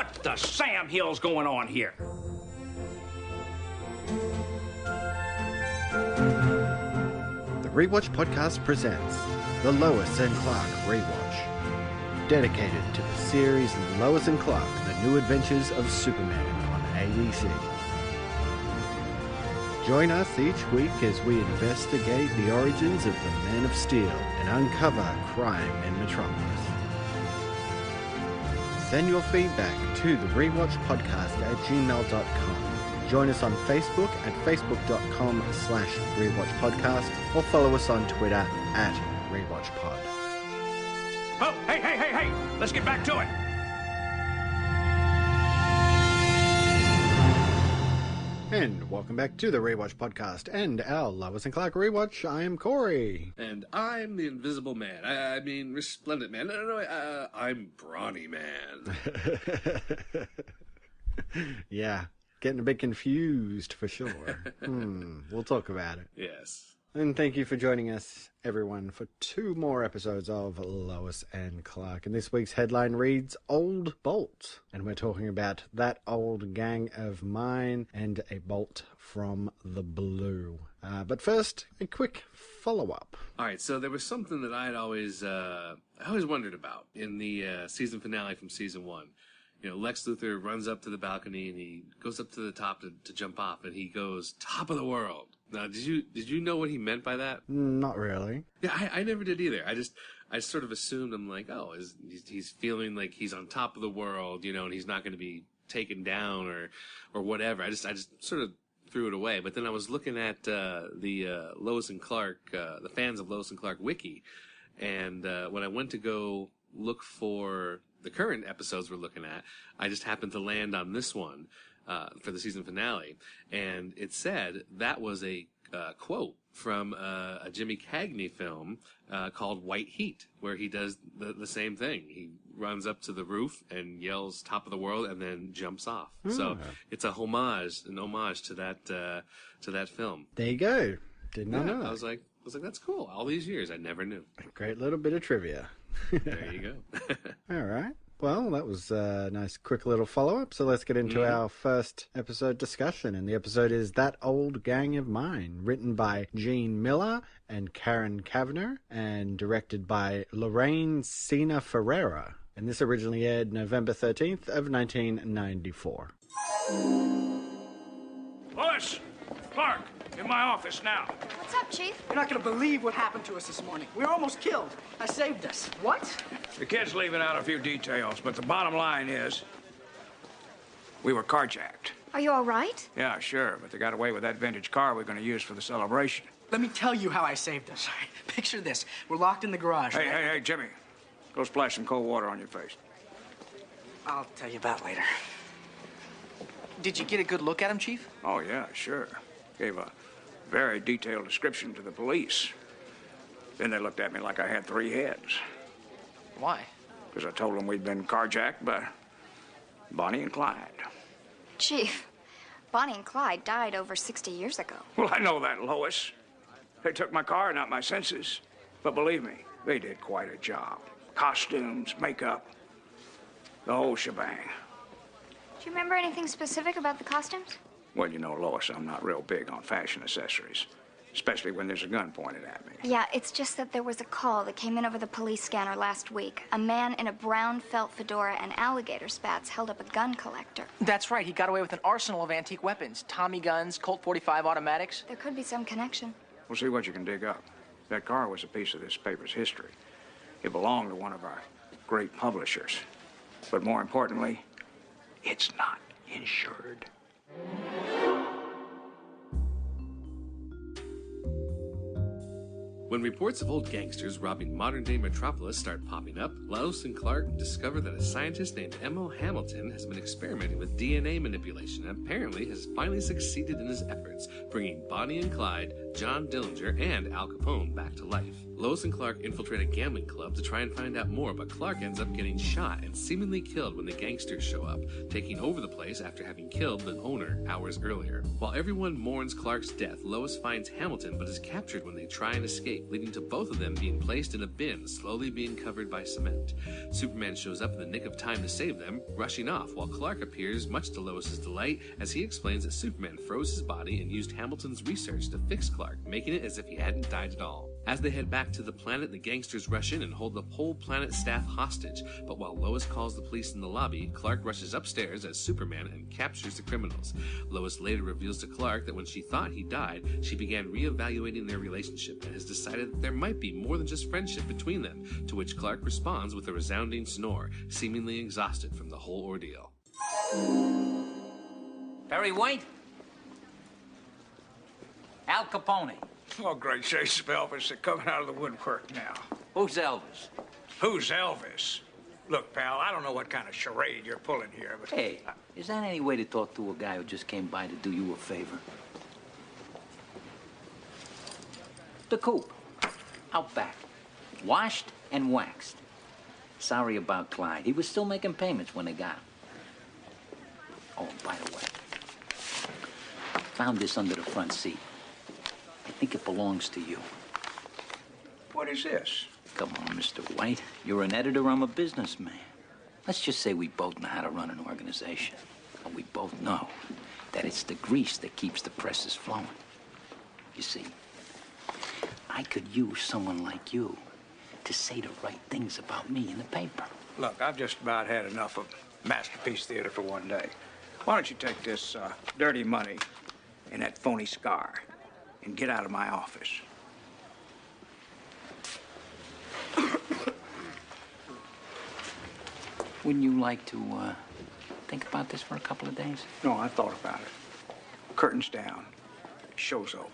What the Sam Hill's going on here? The Rewatch Podcast presents the Lois and Clark Rewatch, dedicated to the series Lois and Clark, The New Adventures of Superman on ABC. Join us each week as we investigate the origins of the Man of Steel and uncover crime in Metropolis. Send your feedback to the Rewatch Podcast at gmail.com. Join us on Facebook at facebook.com/rewatchpodcast or follow us on Twitter at rewatchpod. Oh, hey! Let's get back to it. And welcome back to the Rewatch Podcast and our Lois and Clark Rewatch. I am Cory. And I'm the Invisible Man. I mean, Resplendent Man. No, I'm Brawny Man. Yeah, getting a bit confused for sure. We'll talk about it. Yes. And thank you for joining us, everyone, for 2 more episodes of Lois and Clark. And this week's headline reads, Old Bolt. And we're talking about That Old Gang of Mine and a Bolt from the Blue. But first, a quick follow-up. All right, so there was something that I always wondered about in the season finale from season 1. You know, Lex Luthor runs up to the balcony and he goes up to the top to jump off, and he goes, "Top of the world." Now, did you know what he meant by that? Not really. Yeah, I never did either. I sort of assumed, I'm like, oh, he's feeling like he's on top of the world, you know, and he's not going to be taken down or whatever. I just sort of threw it away. But then I was looking at the Lois and Clark, the fans of Lois and Clark wiki, and when I went to go look for the current episodes we're looking at, I just happened to land on this one for the season finale, and it said that was a quote from a Jimmy Cagney film called White Heat, where he does the same thing. He runs up to the roof and yells "Top of the world" and then jumps off. So it's an homage to that film. There you go. Did not know. I was like, that's cool. All these years, I never knew. A great little bit of trivia. There you go. All right. Well, that was a nice quick little follow-up, so let's get into our first episode discussion. And the episode is That Old Gang of Mine, written by Gene Miller and Karen Kavanagh, and directed by Lorraine Sena Ferreira. And this originally aired November 13th of 1994. Lois, Clark, in my office now. What's up, Chief? You're not going to believe what happened to us this morning. We were almost killed. I saved us. What? The kid's leaving out a few details, but the bottom line is we were carjacked. Are you all right? Yeah, sure, but they got away with that vintage car we're going to use for the celebration. Let me tell you how I saved us. Picture this. We're locked in the garage. Hey, Jimmy. Go splash some cold water on your face. I'll tell you about later. Did you get a good look at him, Chief? Oh, yeah, sure. Gave a very detailed description to the police. Then they looked at me like I had 3 heads. Why? Because I told them we'd been carjacked by Bonnie and Clyde. Chief, Bonnie and Clyde died over 60 years ago. Well, I know that, Lois. They took my car, not my senses. But believe me, they did quite a job. Costumes, makeup, the whole shebang. Do you remember anything specific about the costumes? Well, you know, Lois, I'm not real big on fashion accessories, especially when there's a gun pointed at me. Yeah, it's just that there was a call that came in over the police scanner last week. A man in a brown felt fedora and alligator spats held up a gun collector. That's right. He got away with an arsenal of antique weapons. Tommy guns, Colt 45 automatics. There could be some connection. We'll see what you can dig up. That car was a piece of this paper's history. It belonged to one of our great publishers. But more importantly, it's not insured. When reports of old gangsters robbing modern-day Metropolis start popping up, Lois and Clark discover that a scientist named M.O. Hamilton has been experimenting with DNA manipulation and apparently has finally succeeded in his efforts, bringing Bonnie and Clyde John Dillinger and Al Capone back to life. Lois and Clark infiltrate a gambling club to try and find out more, but Clark ends up getting shot and seemingly killed when the gangsters show up, taking over the place after having killed the owner hours earlier. While everyone mourns Clark's death, Lois finds Hamilton but is captured when they try and escape, leading to both of them being placed in a bin, slowly being covered by cement. Superman shows up in the nick of time to save them, rushing off, while Clark appears, much to Lois's delight, as he explains that Superman froze his body and used Hamilton's research to fix Clark, making it as if he hadn't died at all. As they head back to the planet, the gangsters rush in and hold the whole planet staff hostage, but while Lois calls the police in the lobby, Clark rushes upstairs as Superman and captures the criminals. Lois later reveals to Clark that when she thought he died, she began re-evaluating their relationship and has decided that there might be more than just friendship between them, to which Clark responds with a resounding snore, seemingly exhausted from the whole ordeal. Perry White? Al Capone. Oh, great shakes of Elvis are coming out of the woodwork now. Who's Elvis? Who's Elvis? Look, pal, I don't know what kind of charade you're pulling here, but... Hey, is that any way to talk to a guy who just came by to do you a favor? The coupe. Out back. Washed and waxed. Sorry about Clyde. He was still making payments when they got him. Oh, by the way, found this under the front seat. I think it belongs to you. What is this? Come on, Mr. White. You're an editor, I'm a businessman. Let's just say we both know how to run an organization. And we both know that it's the grease that keeps the presses flowing. You see, I could use someone like you to say the right things about me in the paper. Look, I've just about had enough of Masterpiece Theater for one day. Why don't you take this dirty money and that phony scar and get out of my office? Wouldn't you like to think about this for a couple of days? No, I thought about it. Curtains down. Show's over.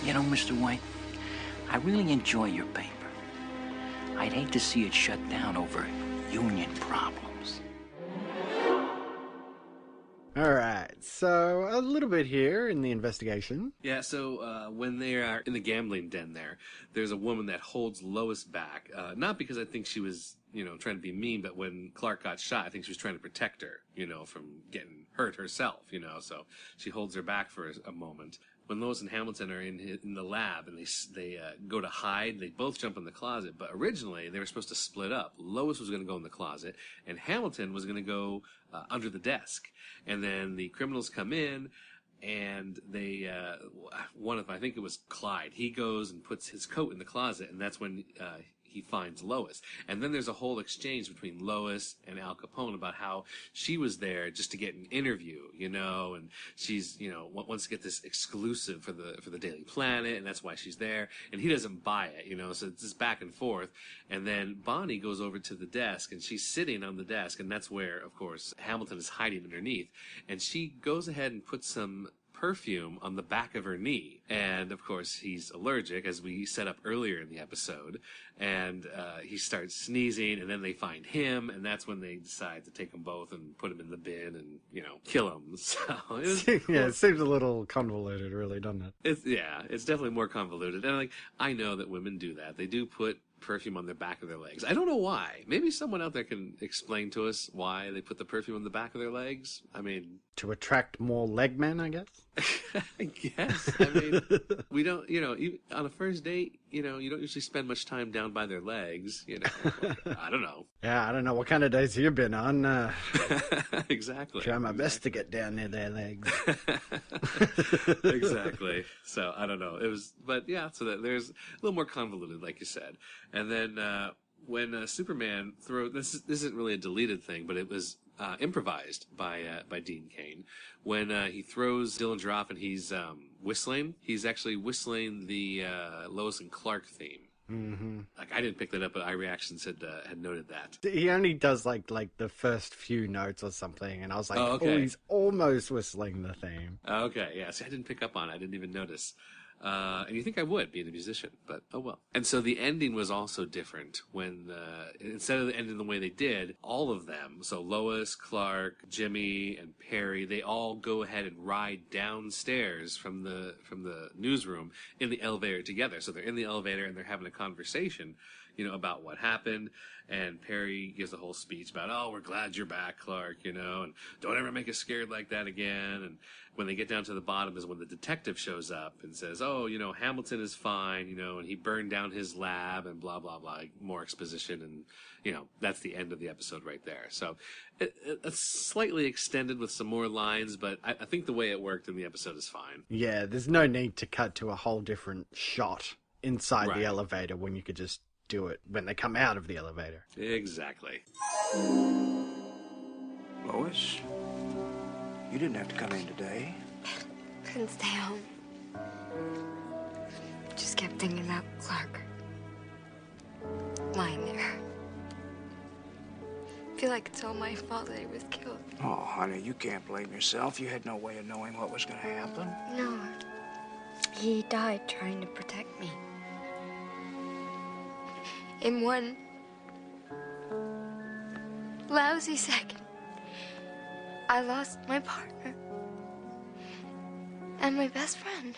You know, Mr. White, I really enjoy your paper. I'd hate to see it shut down over union problems. All right, so a little bit here in the investigation. Yeah, so when they are in the gambling den there's a woman that holds Lois back. Not because I think she was, trying to be mean, but when Clark got shot, I think she was trying to protect her, from getting hurt herself, so she holds her back for a moment. When Lois and Hamilton are in the lab and they go to hide, they both jump in the closet. But originally, they were supposed to split up. Lois was going to go in the closet, and Hamilton was going to go under the desk. And then the criminals come in, and they, I think it was Clyde, he goes and puts his coat in the closet, and that's when he finds Lois. And then there's a whole exchange between Lois and Al Capone about how she was there just to get an interview, and she's, wants to get this exclusive for the Daily Planet, and that's why she's there. And he doesn't buy it, so it's this back and forth. And then Bonnie goes over to the desk, and she's sitting on the desk, and that's where, of course, Hamilton is hiding underneath. And she goes ahead and puts some perfume on the back of her knee. And of course he's allergic, as we set up earlier in the episode, and he starts sneezing, and then they find him, and that's when they decide to take them both and put him in the bin and kill him. So it seems a little convoluted, really, doesn't it? It's definitely more convoluted. And I know that women do that. They do put perfume on the back of their legs. I don't know why. Maybe someone out there can explain to us why they put the perfume on the back of their legs. I mean, to attract more leg men, I guess. I guess. I mean, we don't, on a first date, you don't usually spend much time down by their legs, I don't know. Yeah, I don't know what kind of dates you've been on. Exactly. Try my best to get down near their legs. Exactly. So I don't know. So that there's a little more convoluted, like you said. And then when Superman this isn't really a deleted thing, but it was improvised by Dean Cain. When he throws Dillinger off and he's whistling, he's actually whistling the Lois and Clark theme. Mm-hmm. I didn't pick that up, but iReactions had noted that. He only does like the first few notes or something, and I was like, okay. Oh, he's almost whistling the theme. Okay, yeah. See, I didn't pick up on it. I didn't even notice. And you think I would, being a musician, but oh well. And so the ending was also different when, instead of ending the way they did, all of them, so Lois, Clark, Jimmy, and Perry, they all go ahead and ride downstairs from the newsroom in the elevator together. So they're in the elevator and they're having a conversation, about what happened. And Perry gives a whole speech about, oh, we're glad you're back, Clark, and don't ever make us scared like that again. And when they get down to the bottom is when the detective shows up and says, oh, Hamilton is fine, and he burned down his lab and blah, blah, blah, more exposition. And, that's the end of the episode right there. So it's slightly extended with some more lines, but I think the way it worked in the episode is fine. Yeah, there's no need to cut to a whole different shot inside the elevator when you could just do it when they come out of the elevator. Exactly. Lois, you didn't have to come in today. Couldn't stay home. Just kept thinking about Clark. Lying there. Feel like it's all my fault that he was killed. Oh, honey, you can't blame yourself. You had no way of knowing what was going to happen. No. He died trying to protect me. In one lousy second, I lost my partner and my best friend.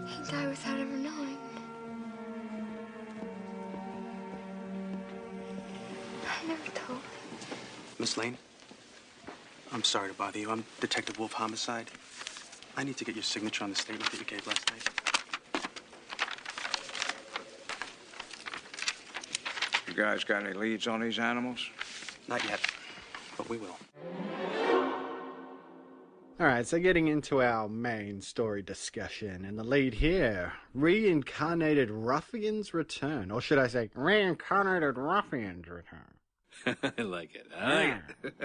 He died without ever knowing. I never told him. Miss Lane, I'm sorry to bother you. I'm Detective Wolf Homicide. I need to get your signature on the statement that you gave last night. You guys got any leads on these animals? Not yet, but we will. All right, so getting into our main story discussion, and the lead here, reincarnated ruffians return, or should I say, reincarnated ruffians return. I like it. I like it.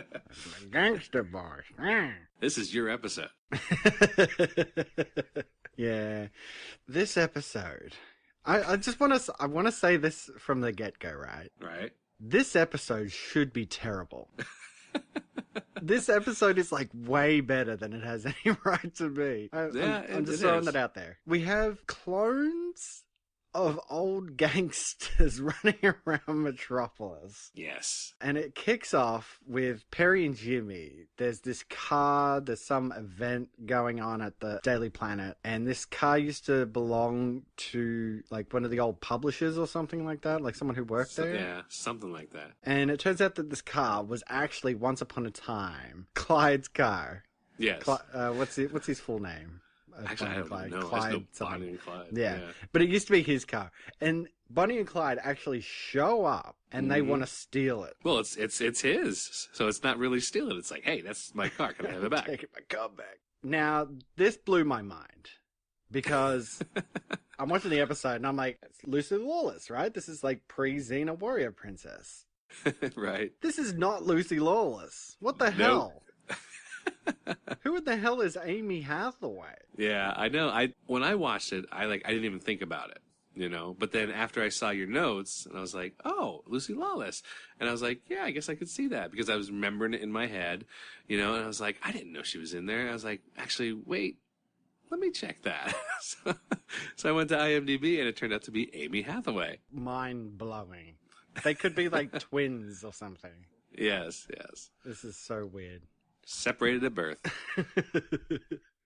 The gangster boss. This is your episode. Yeah, this episode. I just want to say this from the get-go, right? Right. This episode should be terrible. This episode is like way better than it has any right to be. I'm just throwing that out there. We have clones of old gangsters running around Metropolis. Yes. And it kicks off with Perry and Jimmy. There's this car, there's some event going on at the Daily Planet, and this car used to belong to like one of the old publishers or something like that, like someone who worked there. Yeah, something like that. And it turns out that this car was actually once upon a time Clyde's car. Yes. What's his full name? Actually, I don't know. Clyde, I know Bonnie and Clyde. Yeah, but it used to be his car. And Bonnie and Clyde actually show up and they want to steal it. Well, it's his, so it's not really stealing. It's like, hey, that's my car. Can I have it back? Taking my car back. Now, this blew my mind because I'm watching the episode and I'm like, it's Lucy Lawless, right? This is like pre-Xena Warrior Princess. Right. This is not Lucy Lawless. What the hell? Who the hell is Amy Hathaway? Yeah, I know. When I watched it, I didn't even think about it, But then after I saw your notes, and I was like, oh, Lucy Lawless, and I was like, yeah, I guess I could see that because I was remembering it in my head, and I was like, I didn't know she was in there. And I was like, actually, wait, let me check that. So I went to IMDb, and it turned out to be Amy Hathaway. Mind blowing. They could be like twins or something. Yes. This is so weird. Separated at birth.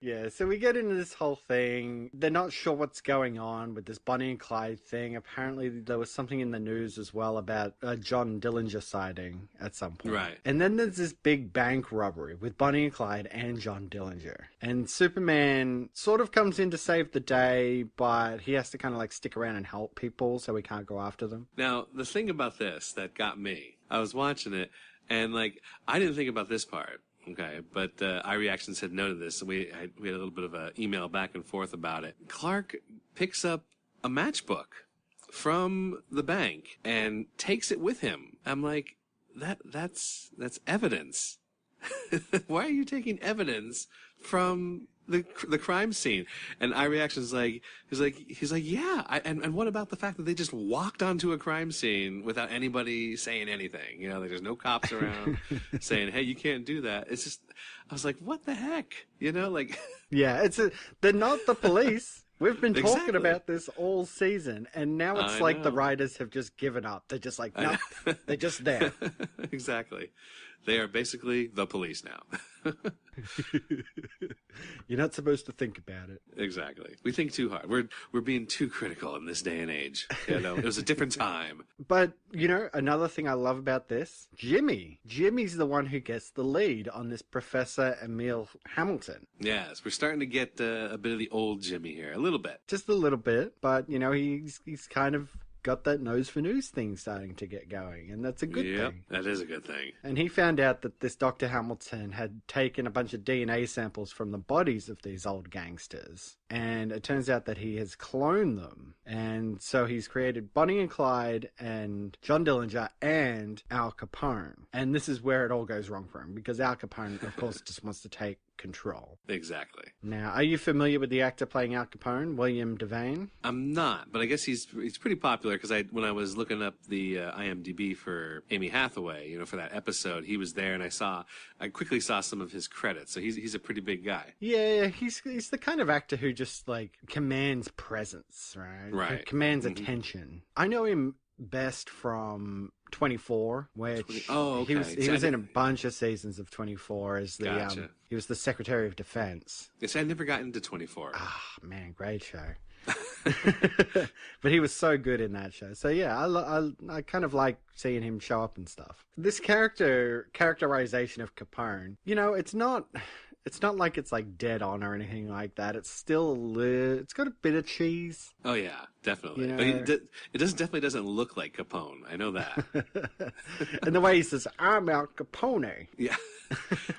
Yeah, so we get into this whole thing. They're not sure what's going on with this Bonnie and Clyde thing. Apparently there was something in the news as well about a John Dillinger sighting at some point. Right. And then there's this big bank robbery with Bonnie and Clyde and John Dillinger. And Superman sort of comes in to save the day, but he has to kind of like stick around and help people so we can't go after them. Now, the thing about this that got me, I was watching it and I didn't think about this part. Okay, but iReactions had noted this, and we had a little bit of an email back and forth about it. Clark picks up a matchbook from the bank and takes it with him. I'm like, that's evidence. why are you taking evidence from the crime scene? And our reaction is like, he's like, yeah. And what about the fact that they just walked onto a crime scene without anybody saying anything? You know, like there's no cops around saying, hey, you can't do that. It's just, I was like, what the heck? You know, like. Yeah, they're not the police. We've been talking Exactly. about this all season, and now it's like know. the writers have just given up. They're just like, no, they're just there. Exactly. They are basically the police now. You're not supposed to think about it. Exactly. We think too hard. We're being too critical in this day and age. You know, it was a different time. But, you know, another thing I love about this, Jimmy's the one who gets the lead on this Professor Emil Hamilton. Yes, we're starting to get a bit of the old Jimmy here, a little bit. Just a little bit, but, you know, he's kind of got that nose for news thing starting to get going, and that's a good thing. That is a good thing. And he found out that this Dr. Hamilton had taken a bunch of DNA samples from the bodies of these old gangsters, and it turns out that he has cloned them. And so he's created Bonnie and Clyde and John Dillinger and Al Capone. And this is where it all goes wrong for him, because Al Capone, of course, just wants to take control. Exactly. Now, are you familiar with the actor playing Al Capone, William Devane? I'm not, but I guess he's pretty popular because when I was looking up the IMDb for Amy Hathaway, you know, for that episode, he was there, and I quickly saw some of his credits. So he's a pretty big guy. Yeah, he's the kind of actor who just like commands presence, right? Right. Who commands attention. I know him best from 24, which he was in a bunch of seasons of 24 as the he was the Secretary of Defense. Yes, I never got into 24. Ah, man, great show. But he was so good in that show. So yeah, I kind of like seeing him show up and stuff. This characterization of Capone, you know, it's not like it's like dead on or anything like that. It's still it's got a bit of cheese. Oh yeah, definitely. You know, But it definitely doesn't look like Capone. I know that. And the way he says, "I'm Al Capone." Yeah.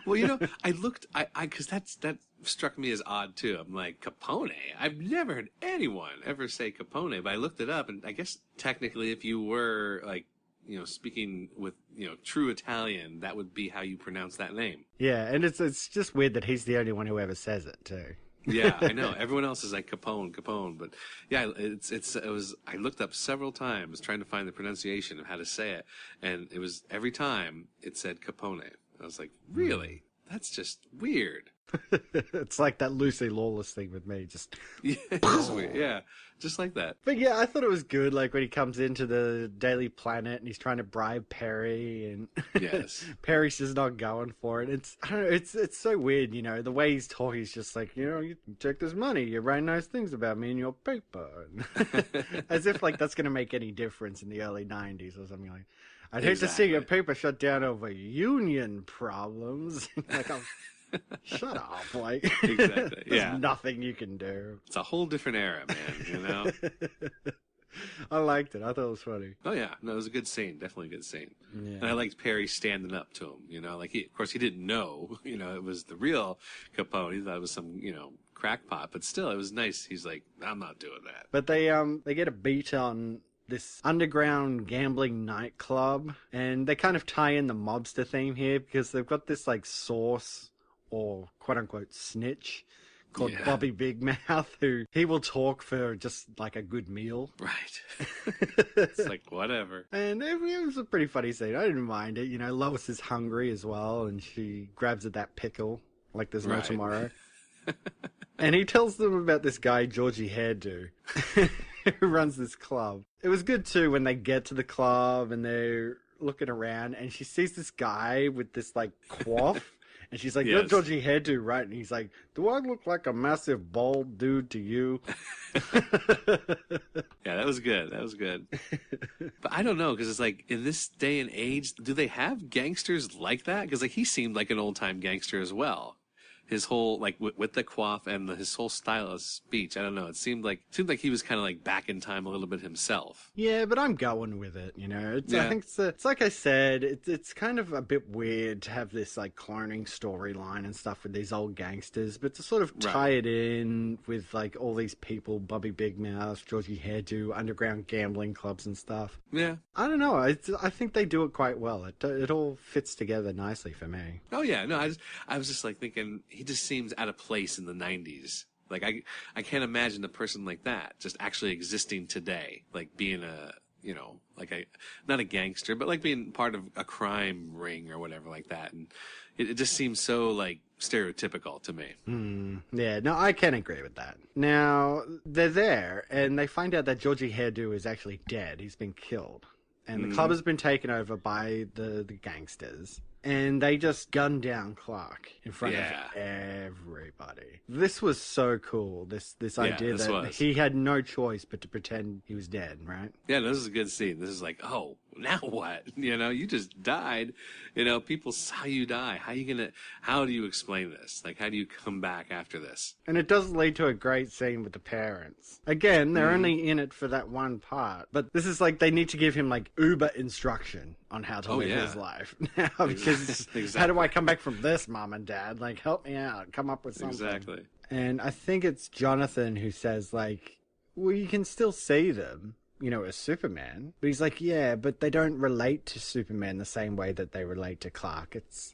Well, you know, because that struck me as odd too. I'm like, Capone? I've never heard anyone ever say Capone, but I looked it up, and I guess technically if you were like, you know, speaking with, you know, true Italian, that would be how you pronounce that name. Yeah, and it's just weird that he's the only one who ever says it too. Yeah, I know. Everyone else is like Capone, but yeah, I looked up several times trying to find the pronunciation of how to say it, and it was every time it said Capone. I was like, really? That's just weird. It's like that Lucy Lawless thing with me, just Yeah, just weird. Yeah, just like that. But yeah, I thought it was good, like when he comes into the Daily Planet and he's trying to bribe Perry, and Yes. Perry's just not going for it. I don't know, it's so weird, you know, the way he's talking. He's just like, you know, you take this money, you write nice things about me in your paper, as if like that's gonna make any difference in the early 90s or something like. I'd hate to see your paper shut down over union problems. Like, shut up, like. Exactly. There's Yeah. nothing you can do. It's a whole different era, man. You know. I liked it. I thought it was funny. Oh yeah, no, it was a good scene. Definitely a good scene. Yeah. And I liked Perry standing up to him. You know, like of course he didn't know. You know, it was the real Capone. He thought it was some, you know, crackpot. But still, it was nice. He's like, I'm not doing that. But they get a beat on this underground gambling nightclub, and they kind of tie in the mobster theme here because they've got this like source or quote unquote snitch called Bobby Big Mouth, who he will talk for just like a good meal. Right. It's like, whatever. And it was a pretty funny scene. I didn't mind it. You know, Lois is hungry as well, and she grabs at that pickle like there's no tomorrow. And he tells them about this guy, Georgie Hairdo, who runs this club. It was good too when they get to the club and they're looking around and she sees this guy with this like coif. And she's like, you're Georgie Hairdo, right? And he's like, do I look like a massive bald dude to you? Yeah, that was good. That was good. But I don't know, because it's like, in this day and age, do they have gangsters like that? Because like he seemed like an old-time gangster as well. his whole like with the coif and his whole style of speech. I don't know. It seemed like he was kind of like back in time a little bit himself. Yeah, but I'm going with it. I think it's like I said. It's kind of a bit weird to have this like cloning storyline and stuff with these old gangsters, but to sort of tie it in with like all these people, Bobby Big Mouth, Georgie Hairdo, underground gambling clubs and stuff. Yeah, I don't know. I think they do it quite well. It all fits together nicely for me. Oh yeah, no, I was just like thinking he just seems out of place in the 90s. Like I can't imagine a person like that just actually existing today, like being not a gangster, but like being part of a crime ring or whatever like that. And it just seems so like stereotypical to me. Yeah, no, I can agree with that. Now, they're there and they find out that Georgie Hairdo is actually dead. He's been killed. And the club has been taken over by the gangsters. And they just gunned down Clark in front of everybody. This was so cool. This idea that he had no choice but to pretend he was dead, right? Yeah, this is a good scene. This is like, oh, now what? You just died. People saw you die. How do you explain this? Like, how do you come back after this? And it does lead to a great scene with the parents. Again, they're only in it for that one part. But this is like, they need to give him like uber instruction on how to live his life now, because exactly. How do I come back from this, Mom and Dad? Like, help me out. Come up with something. Exactly. And I think it's Jonathan who says, like, well, you can still see them, as Superman. But he's like, yeah, but they don't relate to Superman the same way that they relate to Clark. It's,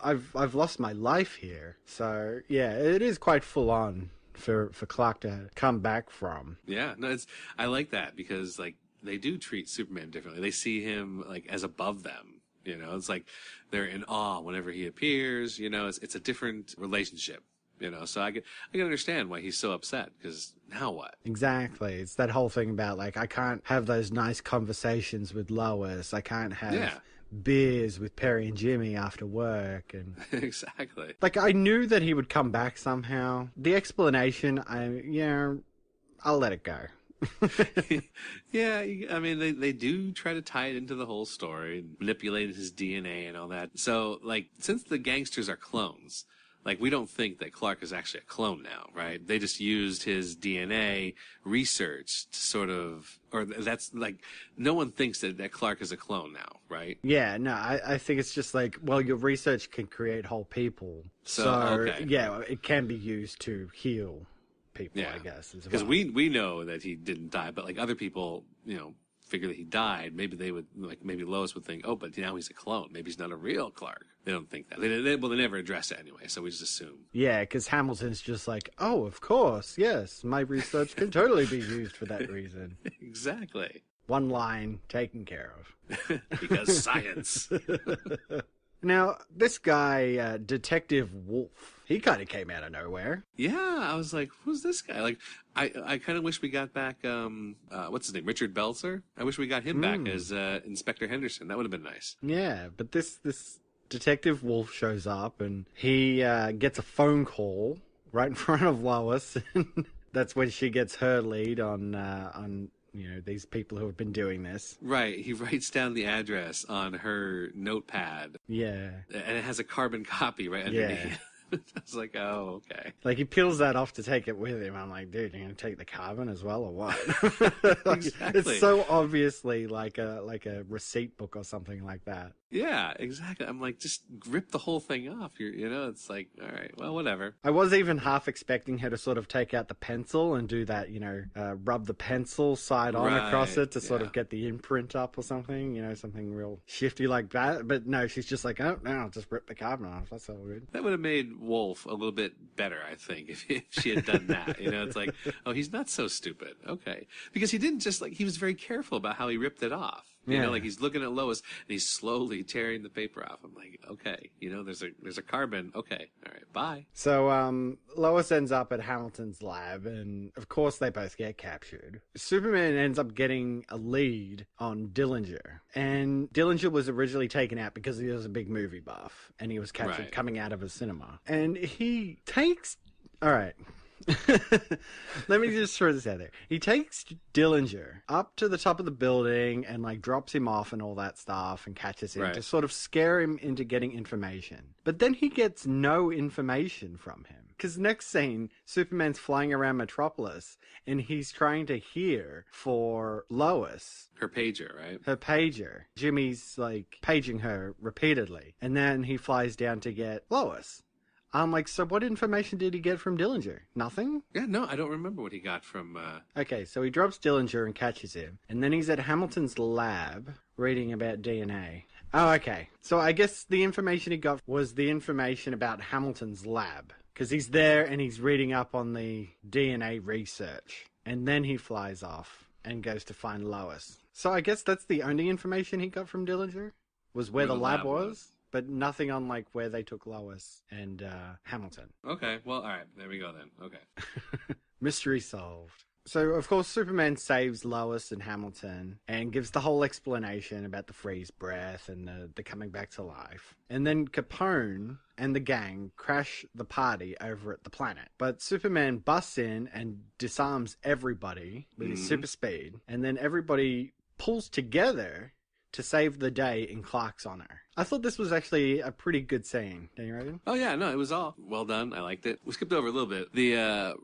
I've lost my life here. So, yeah, it is quite full on for Clark to come back from. Yeah, no, I like that because, like, they do treat Superman differently. They see him like as above them. It's like they're in awe whenever he appears. It's a different relationship. So I can understand why he's so upset, because now what? Exactly. It's that whole thing about like, I can't have those nice conversations with Lois. I can't have beers with Perry and Jimmy after work. And exactly. Like, I knew that he would come back somehow. The explanation, I'll let it go. Yeah, I mean, they do try to tie it into the whole story, manipulate his DNA and all that. So, like, since the gangsters are clones, like, we don't think that Clark is actually a clone now, right? They just used his DNA research to sort of, or that's like, no one thinks that Clark is a clone now, right? Yeah, no, I think it's just like, well, your research can create whole people. So yeah, it can be used to heal people, I guess, as well. Because we know that he didn't die, but like other people, figure that he died. Maybe they would, like, maybe Lois would think, oh, but now he's a clone. Maybe he's not a real Clark. They don't think that. They never address it anyway, so we just assume. Yeah, because Hamilton's just like, oh, of course, yes, my research can totally be used for that reason. Exactly. One line taken care of. Because science. Now, this guy, Detective Wolf, he kind of came out of nowhere. Yeah, I was like, who's this guy? Like, I kind of wish we got back, what's his name, Richard Belzer? I wish we got him back as Inspector Henderson. That would have been nice. Yeah, but this Detective Wolf shows up, and he gets a phone call right in front of Lois. That's when she gets her lead on these people who have been doing this. Right. He writes down the address on her notepad. Yeah. And it has a carbon copy right underneath. Yeah. I was like, oh, okay. Like, he peels that off to take it with him. I'm like, dude, you're going to take the carbon as well or what? Like, exactly. It's so obviously like a receipt book or something like that. Yeah, exactly. I'm like, just rip the whole thing off. It's like, all right, well, whatever. I was even half expecting her to sort of take out the pencil and do that, rub the pencil side on across it to sort of get the imprint up or something, something real shifty like that. But no, she's just like, oh, no, just rip the carbon off. That's all good. That would have made Wolf a little bit better, I think, if she had done that. It's like, oh, he's not so stupid. Okay. Because he didn't just, like, he was very careful about how he ripped it off. Like, he's looking at Lois and he's slowly tearing the paper off. I'm like, okay, there's a carbon. Okay. All right. Bye. So, Lois ends up at Hamilton's lab, and of course they both get captured. Superman ends up getting a lead on Dillinger, and Dillinger was originally taken out because he was a big movie buff and he was captured coming out of a cinema. And he takes, all right. Let me just throw this out there. He takes Dillinger up to the top of the building and like drops him off and all that stuff and catches him to sort of scare him into getting information. But then he gets no information from him. Because next scene, Superman's flying around Metropolis and he's trying to hear for Lois. Her pager, right? Her pager. Jimmy's like paging her repeatedly. And then he flies down to get Lois. I'm like, so what information did he get from Dillinger? Nothing? Yeah, no, I don't remember what he got from... Okay, so he drops Dillinger and catches him. And then he's at Hamilton's lab reading about DNA. Oh, okay. So I guess the information he got was the information about Hamilton's lab. Because he's there and he's reading up on the DNA research. And then he flies off and goes to find Lois. So I guess that's the only information he got from Dillinger? Was where the lab was? But nothing on, like, where they took Lois and Hamilton. Okay, well, all right. There we go, then. Okay. Mystery solved. So, of course, Superman saves Lois and Hamilton and gives the whole explanation about the freeze breath and the coming back to life. And then Capone and the gang crash the party over at the planet. But Superman busts in and disarms everybody with his super speed. And then everybody pulls together to save the day in Clark's honor. I thought this was actually a pretty good scene. Don't you reckon? Oh, yeah, no, it was all well done. I liked it. We skipped over a little bit. The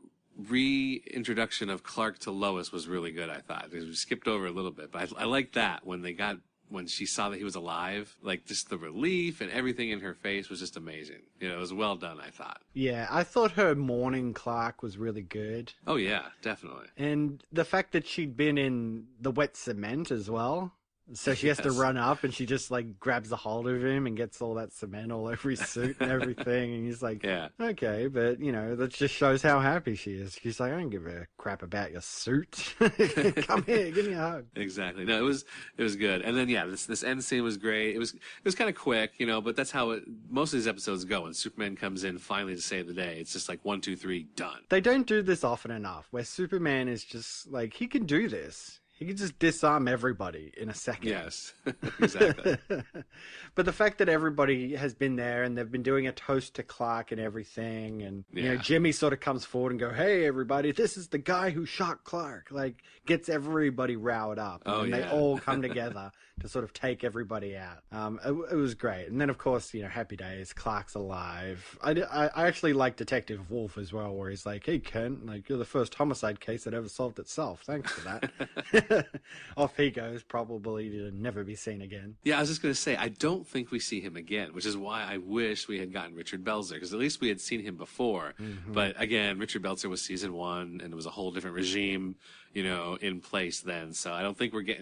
reintroduction of Clark to Lois was really good, I thought. We skipped over a little bit, but I liked that when she saw that he was alive, like just the relief and everything in her face was just amazing. You know, it was well done, I thought. Yeah, I thought her mourning Clark was really good. Oh, yeah, definitely. And the fact that she'd been in the wet cement as well. So she has to run up and she just like grabs a hold of him and gets all that cement all over his suit and everything. And he's like, okay, but you know, that just shows how happy she is. She's like, I don't give a crap about your suit. Come here, give me a hug. Exactly. No, it was good. And then, yeah, this end scene was great. It was kind of quick, you know, but that's how most of these episodes go. When Superman comes in finally to save the day, it's just like 1, 2, 3, done. They don't do this often enough where Superman is just like, he can do this. He can just disarm everybody in a second. Yes, exactly. But the fact that everybody has been there and they've been doing a toast to Clark and everything, and you know, Jimmy sort of comes forward and go, "Hey, everybody, this is the guy who shot Clark." Like, gets everybody riled up, and they all come together to sort of take everybody out. It was great. And then, of course, you know, happy days. Clark's alive. I actually like Detective Wolf as well, where he's like, "Hey, Kent, like you're the first homicide case that ever solved itself. Thanks for that." Off he goes, probably to never be seen again. Yeah, I was just going to say, I don't think we see him again, which is why I wish we had gotten Richard Belzer, because at least we had seen him before. Mm-hmm. But again, Richard Belzer was season 1, and it was a whole different regime, you know, in place then. So I don't think we get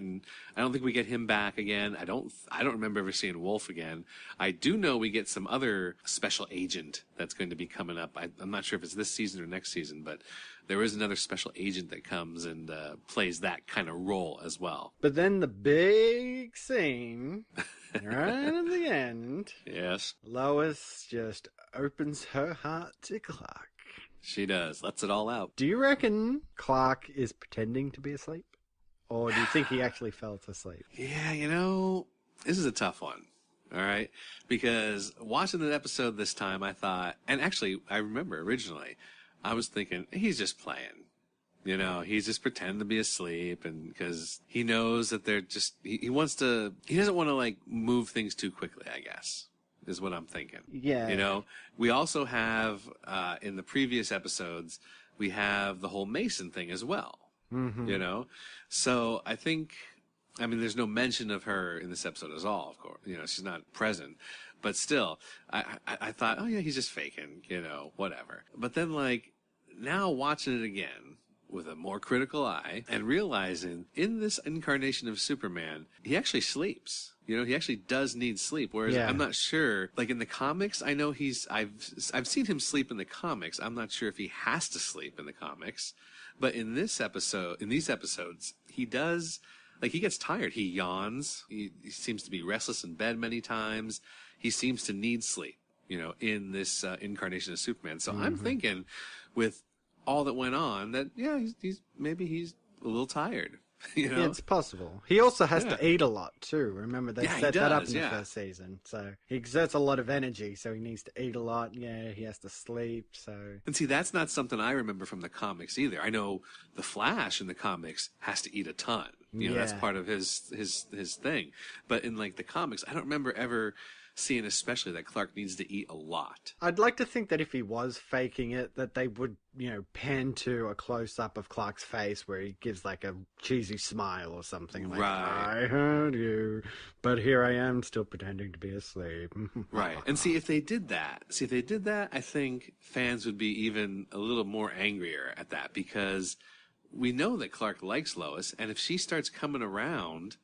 him back again. I don't remember ever seeing Wolf again. I do know we get some other special agent that's going to be coming up. I'm not sure if it's this season or next season, but there is another special agent that comes and plays that kind of role as well. But then the big scene, right at the end. Yes. Lois just opens her heart to Clark. She does. Lets it all out. Do you reckon Clark is pretending to be asleep? Or do you think he actually fell asleep? Yeah, you know, this is a tough one. All right? Because watching the episode this time, I thought, and actually, I remember originally, I was thinking, he's just playing. You know, he's just pretending to be asleep, and because he knows that they're just, he doesn't want to, like, move things too quickly, I guess, is what I'm thinking. Yeah. You know, we also have, in the previous episodes, we have the whole Mason thing as well. Mm-hmm. You know? So I think, I mean, there's no mention of her in this episode at all, of course. You know, she's not present. But still, I thought, oh yeah, he's just faking, you know, whatever. But then, like, now watching it again with a more critical eye and realizing in this incarnation of Superman, he actually sleeps. You know, he actually does need sleep. Whereas I'm not sure, like in the comics, I know I've seen him sleep in the comics. I'm not sure if he has to sleep in the comics. But in these episodes, he does, like, he gets tired. He yawns. He seems to be restless in bed many times. He seems to need sleep, you know, in this incarnation of Superman. So I'm thinking, with all that went on, that he's maybe a little tired. You know? Yeah, it's possible. He also has to eat a lot too. Remember, they set that up in the first season. So he exerts a lot of energy, so he needs to eat a lot. Yeah, he has to sleep. So, and see, that's not something I remember from the comics either. I know the Flash in the comics has to eat a ton. You know, that's part of his thing. But in like the comics, I don't remember ever seeing especially that Clark needs to eat a lot. I'd like to think that if he was faking it, that they would, you know, pan to a close-up of Clark's face where he gives like a cheesy smile or something like, I heard you, but here I am still pretending to be asleep. Right. And see, if they did that, I think fans would be even a little more angrier at that, because we know that Clark likes Lois, and if she starts coming around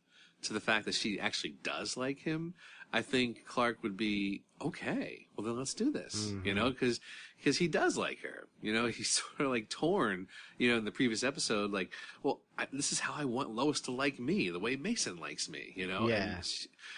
to the fact that she actually does like him, I think Clark would be, okay, well then let's do this, you know, because he does like her, you know, he's sort of like torn, you know, in the previous episode, like, well, this is how I want Lois to like me, the way Mason likes me, you know? Yeah.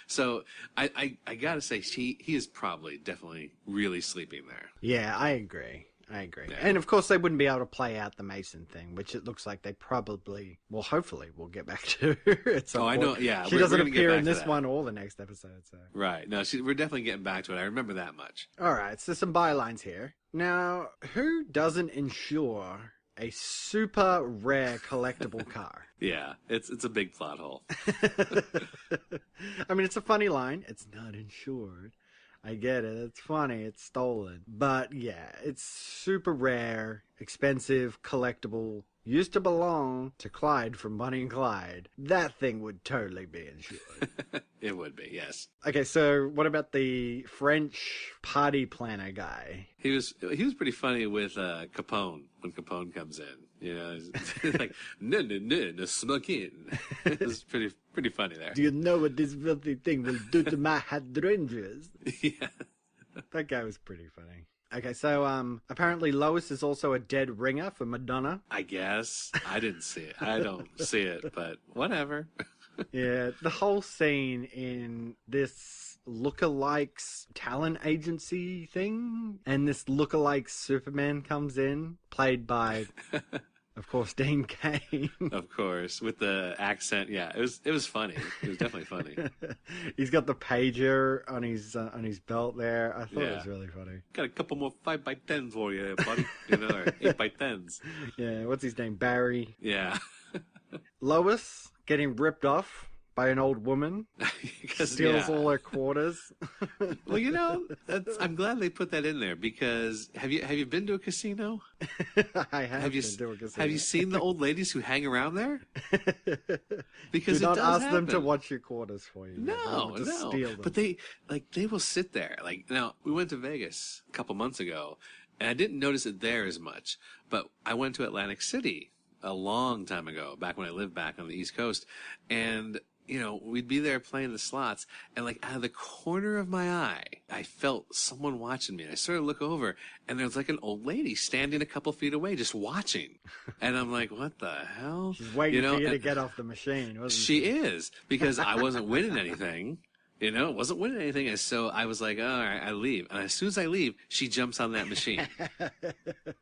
So I gotta say, he is probably definitely really sleeping there. Yeah, I agree. Yeah. And of course they wouldn't be able to play out the Mason thing, which it looks like they probably, well, hopefully we'll get back to at some point. I know, yeah. She doesn't appear in this one or the next episode, so. Right. No, we're definitely getting back to it. I remember that much. All right, so some bylines here. Now, who doesn't insure a super rare collectible car? Yeah, it's a big plot hole. I mean, it's a funny line. It's not insured. I get it. It's funny. It's stolen. But yeah, it's super rare, expensive, collectible. Used to belong to Clyde from Bonnie and Clyde. That thing would totally be insured. It would be, yes. Okay, so what about the French party planner guy? He was pretty funny with Capone when Capone comes in. You know, he's like, no, smoke in. It was pretty funny there. Do you know what this filthy thing will do to my hydrangeas? Yeah. That guy was pretty funny. Okay, so apparently Lois is also a dead ringer for Madonna. I guess. I didn't see it. I don't see it, but whatever. Yeah, the whole scene in this lookalikes talent agency thing, and this lookalike Superman comes in, played by, of course, Dean Cain. Of course, with the accent. Yeah, it was funny. It was definitely funny. He's got the pager on his belt there. I thought it was really funny. Got a couple more 5x10s for you, buddy. You know, or 8x10s. Yeah, what's his name? Barry. Yeah. Lois getting ripped off by an old woman. Steals all her quarters. Well, you know, I'm glad they put that in there, because have you been to a casino? I have been to a casino. Have you seen the old ladies who hang around there? Because do not it does ask them happen. to watch your quarters for you. No. Steal them. But they will sit there. Like, now, we went to Vegas a couple months ago, and I didn't notice it there as much, but I went to Atlantic City a long time ago, back when I lived back on the East Coast, and you know, we'd be there playing the slots, and like out of the corner of my eye, I felt someone watching me. And I sort of look over, and there's like an old lady standing a couple feet away, just watching. And I'm like, what the hell? She's waiting for you to get off the machine, wasn't she? She is, because I wasn't winning anything. You know, wasn't winning anything. And so I was like, all right, I leave. And as soon as I leave, she jumps on that machine.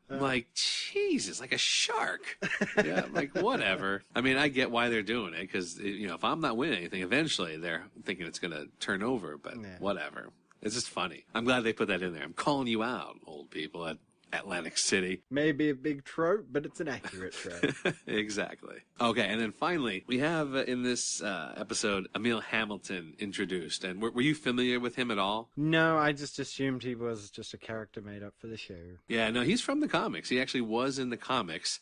I'm like, Jesus, like a shark. Yeah, I'm like, whatever. I mean, I get why they're doing it, because, you know, if I'm not winning anything, eventually they're thinking it's going to turn over, but whatever. It's just funny. I'm glad they put that in there. I'm calling you out, old people at Atlantic City. Maybe a big trope, but it's an accurate trope. Exactly. Okay, and then finally, we have in this episode, Emil Hamilton introduced. And were you familiar with him at all? No, I just assumed he was just a character made up for the show. Yeah, no, he's from the comics. He actually was in the comics.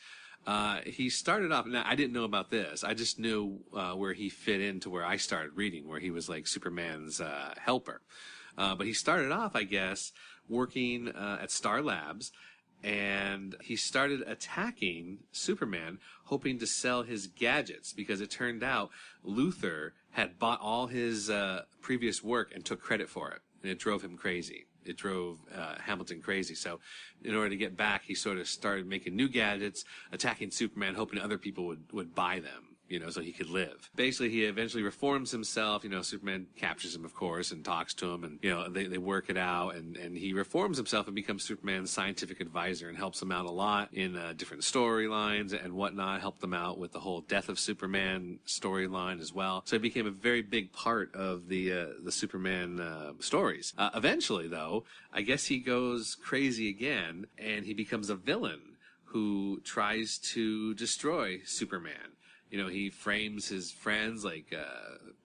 He started off, now I didn't know about this. I just knew where he fit into where I started reading, where he was like Superman's helper. But he started off, I guess, working at Star Labs, and he started attacking Superman, hoping to sell his gadgets, because it turned out Luthor had bought all his previous work and took credit for it, and it drove him crazy. It drove Hamilton crazy. So in order to get back, he sort of started making new gadgets, attacking Superman, hoping other people would buy them. so he could live. Basically, he eventually reforms himself. Superman captures him, of course, and talks to him, and, they work it out, and he reforms himself and becomes Superman's scientific advisor and helps him out a lot in different storylines and whatnot, helped them out with the whole Death of Superman storyline as well. So he became a very big part of the Superman stories. Eventually, though, I guess he goes crazy again, and he becomes a villain who tries to destroy Superman. He frames his friends like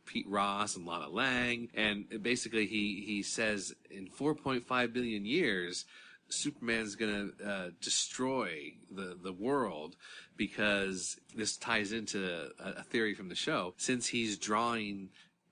Pete Ross and Lana Lang, and basically he says in 4.5 billion years, Superman's gonna destroy the world, because this ties into a theory from the show. Since he's drawing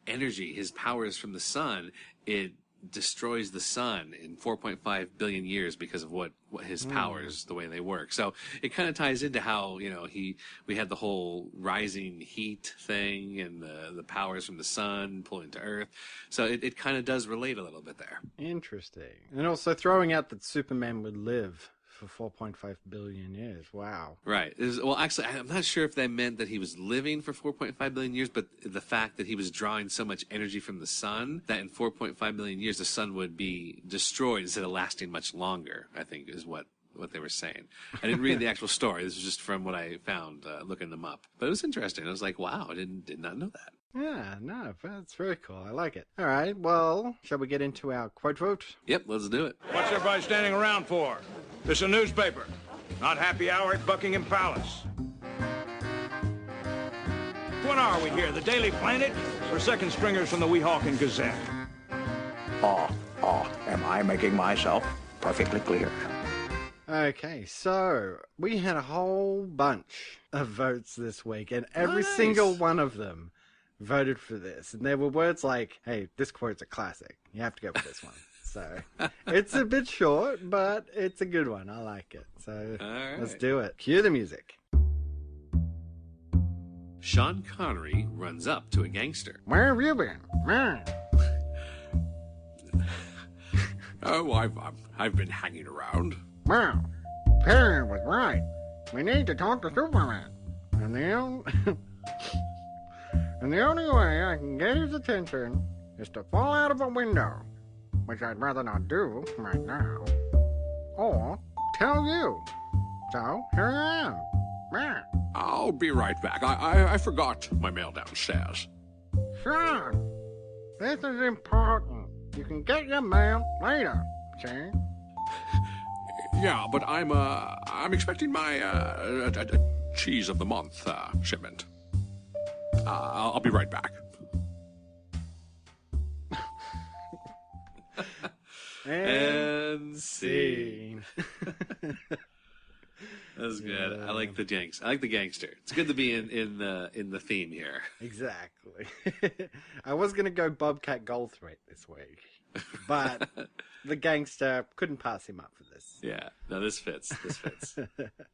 energy, his powers from the sun, it destroys the sun in 4.5 billion years because of what his powers, the way they work. So it kind of ties into how, we had the whole rising heat thing and the powers from the sun pulling to Earth. So it kind of does relate a little bit there. Interesting. And also throwing out that Superman would live for 4.5 billion years. Wow. Right. Well, actually, I'm not sure if that meant that he was living for 4.5 billion years, but the fact that he was drawing so much energy from the sun that in 4.5 billion years the sun would be destroyed instead of lasting much longer, I think is what they were saying. I didn't read the actual story. This was just from what I found looking them up. But it was interesting. I was like, wow, I did not know that. Yeah, no, that's very cool. I like it. All right, well, shall we get into our quote vote? Yep, let's do it. What's everybody standing around for? This is a newspaper, not happy hour at Buckingham Palace. What are we here, the Daily Planet, or second stringers from the Weehawken Gazette? Am I making myself perfectly clear? Okay, so we had a whole bunch of votes this week, and every single one of them voted for this. And there were words like, hey, this quote's a classic. You have to go with this one. So it's a bit short, but it's a good one. I like it. So Let's do it. Cue the music. Sean Connery runs up to a gangster. Where have you been? Oh, I've been hanging around. Well, Perry was right. We need to talk to Superman. And the only way I can get his attention is to fall out of a window, which I'd rather not do right now, or tell you. So, here I am. I'll be right back. I forgot my mail downstairs. Sean, this is important. You can get your mail later, see? Yeah, but I'm expecting my cheese of the month shipment. I'll be right back. And scene. That was good. I like the gangster. It's good to be in the theme here. Exactly. I was gonna go Bobcat Goldthwait this week, but the gangster couldn't pass him up for this. Yeah. No, this fits.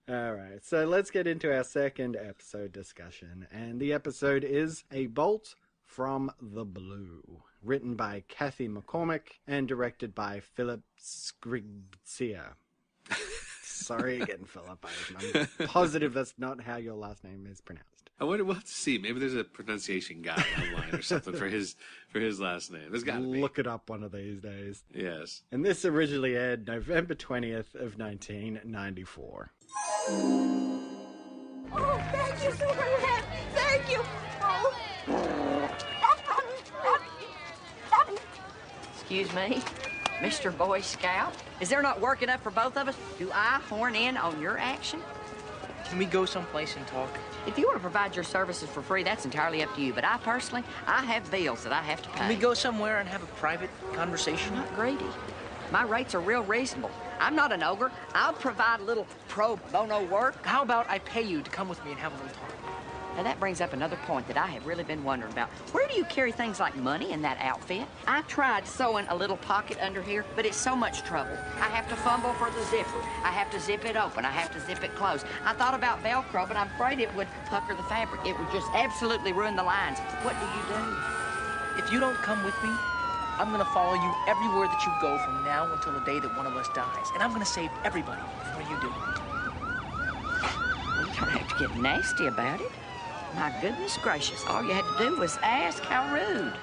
All right. So let's get into our second episode discussion, and the episode is A Bolt from the Blue, written by Kathy McCormick and directed by Philip Sgrigzia. Sorry again, Philip. I'm positive that's not how your last name is pronounced. I wonder, we'll have to see. Maybe there's a pronunciation guide online or something for his last name. There's got to be. Look it up one of these days. Yes. And this originally aired November 20th of 1994. Oh, thank you, Superman. Thank you. Oh. Excuse me, Mr. Boy Scout? Is there not work enough for both of us? Do I horn in on your action? Can we go someplace and talk? If you want to provide your services for free, that's entirely up to you. But I personally, I have bills that I have to pay. Can we go somewhere and have a private conversation? I'm not greedy. My rates are real reasonable. I'm not an ogre. I'll provide a little pro bono work. How about I pay you to come with me and have a little talk? Now, that brings up another point that I have really been wondering about. Where do you carry things like money in that outfit? I tried sewing a little pocket under here, but it's so much trouble. I have to fumble for the zipper. I have to zip it open. I have to zip it closed. I thought about Velcro, but I'm afraid it would pucker the fabric. It would just absolutely ruin the lines. What do you do? If you don't come with me, I'm going to follow you everywhere that you go from now until the day that one of us dies. And I'm going to save everybody before you do. Well, you don't have to get nasty about it. My goodness gracious, all you had to do was ask. How rude.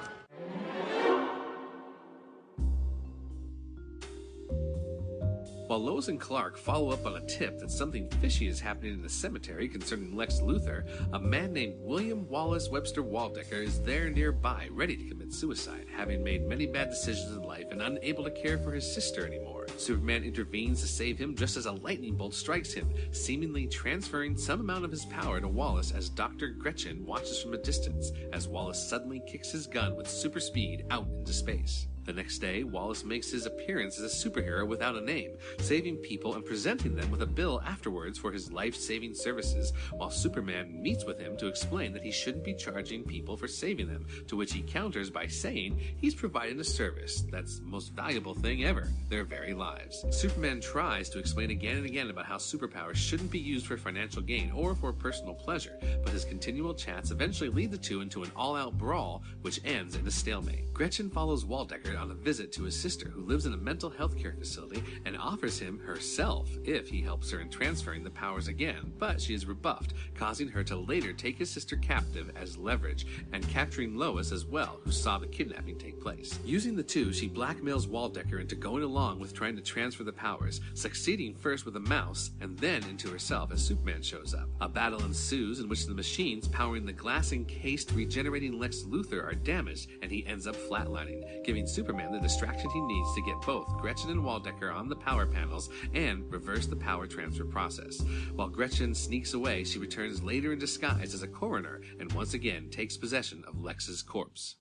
While Lois and Clark follow up on a tip that something fishy is happening in the cemetery concerning Lex Luthor, a man named William Wallace Webster Waldecker is there nearby, ready to commit suicide, having made many bad decisions in life and unable to care for his sister anymore. Superman intervenes to save him just as a lightning bolt strikes him, seemingly transferring some amount of his power to Wallace as Dr. Gretchen watches from a distance as Wallace suddenly kicks his gun with super speed out into space. The next day, Wallace makes his appearance as a superhero without a name, saving people and presenting them with a bill afterwards for his life-saving services, while Superman meets with him to explain that he shouldn't be charging people for saving them, to which he counters by saying he's providing a service that's the most valuable thing ever, their very lives. Superman tries to explain again and again about how superpowers shouldn't be used for financial gain or for personal pleasure, but his continual chats eventually lead the two into an all-out brawl, which ends in a stalemate. Gretchen follows Waldecker on a visit to his sister, who lives in a mental health care facility, and offers him herself if he helps her in transferring the powers again, but she is rebuffed, causing her to later take his sister captive as leverage, and capturing Lois as well, who saw the kidnapping take place. Using the two, she blackmails Waldecker into going along with trying to transfer the powers, succeeding first with a mouse, and then into herself as Superman shows up. A battle ensues in which the machines powering the glass-encased regenerating Lex Luthor are damaged, and he ends up flatlining, giving Superman the distraction he needs to get both Gretchen and Waldecker on the power panels and reverse the power transfer process. While Gretchen sneaks away, she returns later in disguise as a coroner and once again takes possession of Lex's corpse.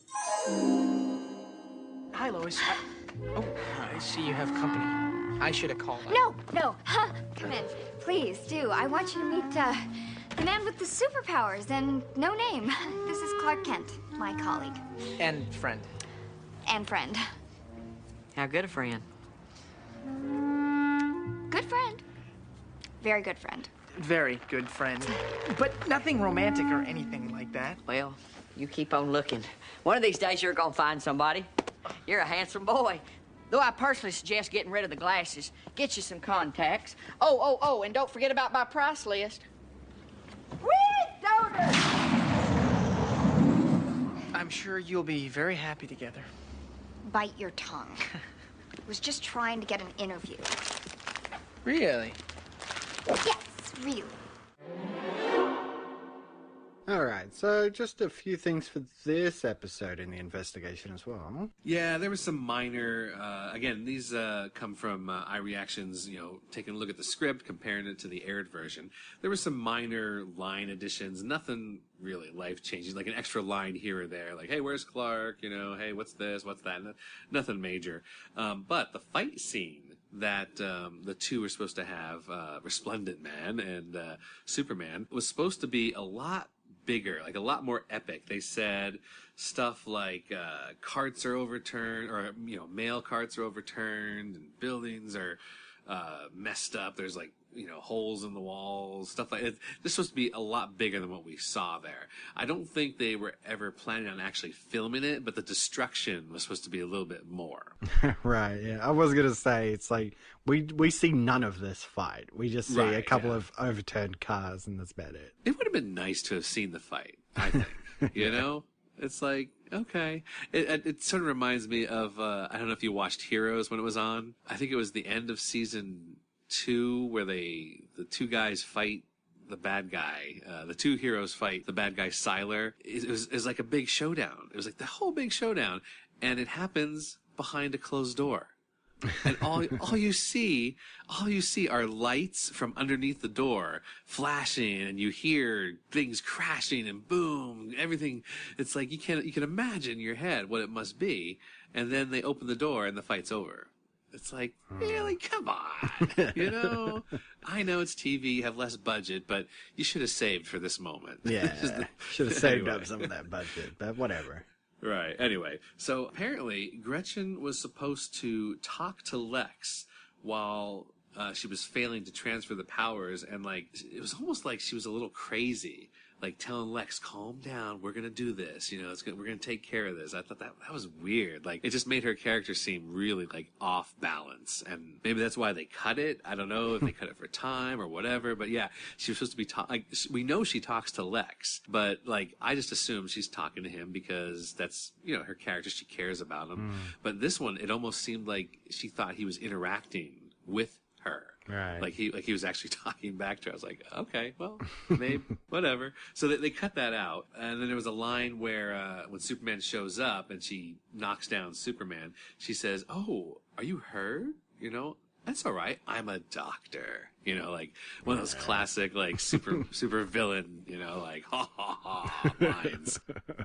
Hi, Lois. I see you have company. I should have called. No. Come in. Please do. I want you to meet, the man with the superpowers and no name. This is Clark Kent, my colleague. And friend. And friend. How good a friend? Good friend. Very good friend. Very good friend. But nothing romantic or anything like that. Well, you keep on looking. One of these days you're gonna find somebody. You're a handsome boy. Though I personally suggest getting rid of the glasses. Get you some contacts. Oh, and don't forget about my price list. Whee, donors! I'm sure you'll be very happy together. Bite your tongue. I was just trying to get an interview. Really? Yes, really. All right, so just a few things for this episode in the investigation as well. Yeah, there was some minor, again, these come from iReactions, taking a look at the script, comparing it to the aired version. There were some minor line additions, nothing really life-changing, like an extra line here or there, like, hey, where's Clark? Hey, what's this, what's that? Nothing major. But the fight scene that the two were supposed to have, Resplendent Man and Superman, was supposed to be a lot bigger, like a lot more epic. They said stuff like carts are overturned, or mail carts are overturned, and buildings are messed up. There's like holes in the walls, stuff like it. This was supposed to be a lot bigger than what we saw there. I don't think they were ever planning on actually filming it, but the destruction was supposed to be a little bit more. Right, yeah. I was going to say, it's like, we see none of this fight. We just see a couple of overturned cars, and that's about it. It would have been nice to have seen the fight, I think. It's like, okay. It sort of reminds me of, I don't know if you watched Heroes when it was on. I think it was the end of season 2 where the two guys fight the bad guy. The two heroes fight the bad guy Sylar. It was like a big showdown. It was like the whole big showdown, and it happens behind a closed door. And all you see are lights from underneath the door flashing, and you hear things crashing and boom, everything. It's like you can imagine in your head what it must be, and then they open the door and the fight's over. It's like, really? Come on. I know it's TV, you have less budget, but you should have saved for this moment. Yeah, should have saved up some of that budget, but whatever. Right. Anyway, so apparently Gretchen was supposed to talk to Lex while she was failing to transfer the powers, and it was almost like she was a little crazy. like telling Lex, calm down, we're gonna do this, you know, we're gonna take care of this. I thought that was weird. Like, it just made her character seem really like off balance, and maybe that's why they cut it. I don't know if they cut it for time or whatever, but yeah, she was supposed to be like, we know she talks to Lex, but like, I just assume she's talking to him because that's, you know, her character, she cares about him. But this one, it almost seemed like she thought he was interacting with her. Right. Like he was actually talking back to her. I was like, okay, well, maybe, whatever. So they cut that out. And then there was a line where when Superman shows up and she knocks down Superman, she says, "Oh, are you hurt? You know, that's all right. I'm a doctor." You know, like one of those classic, like super villain, you know, like ha ha ha lines.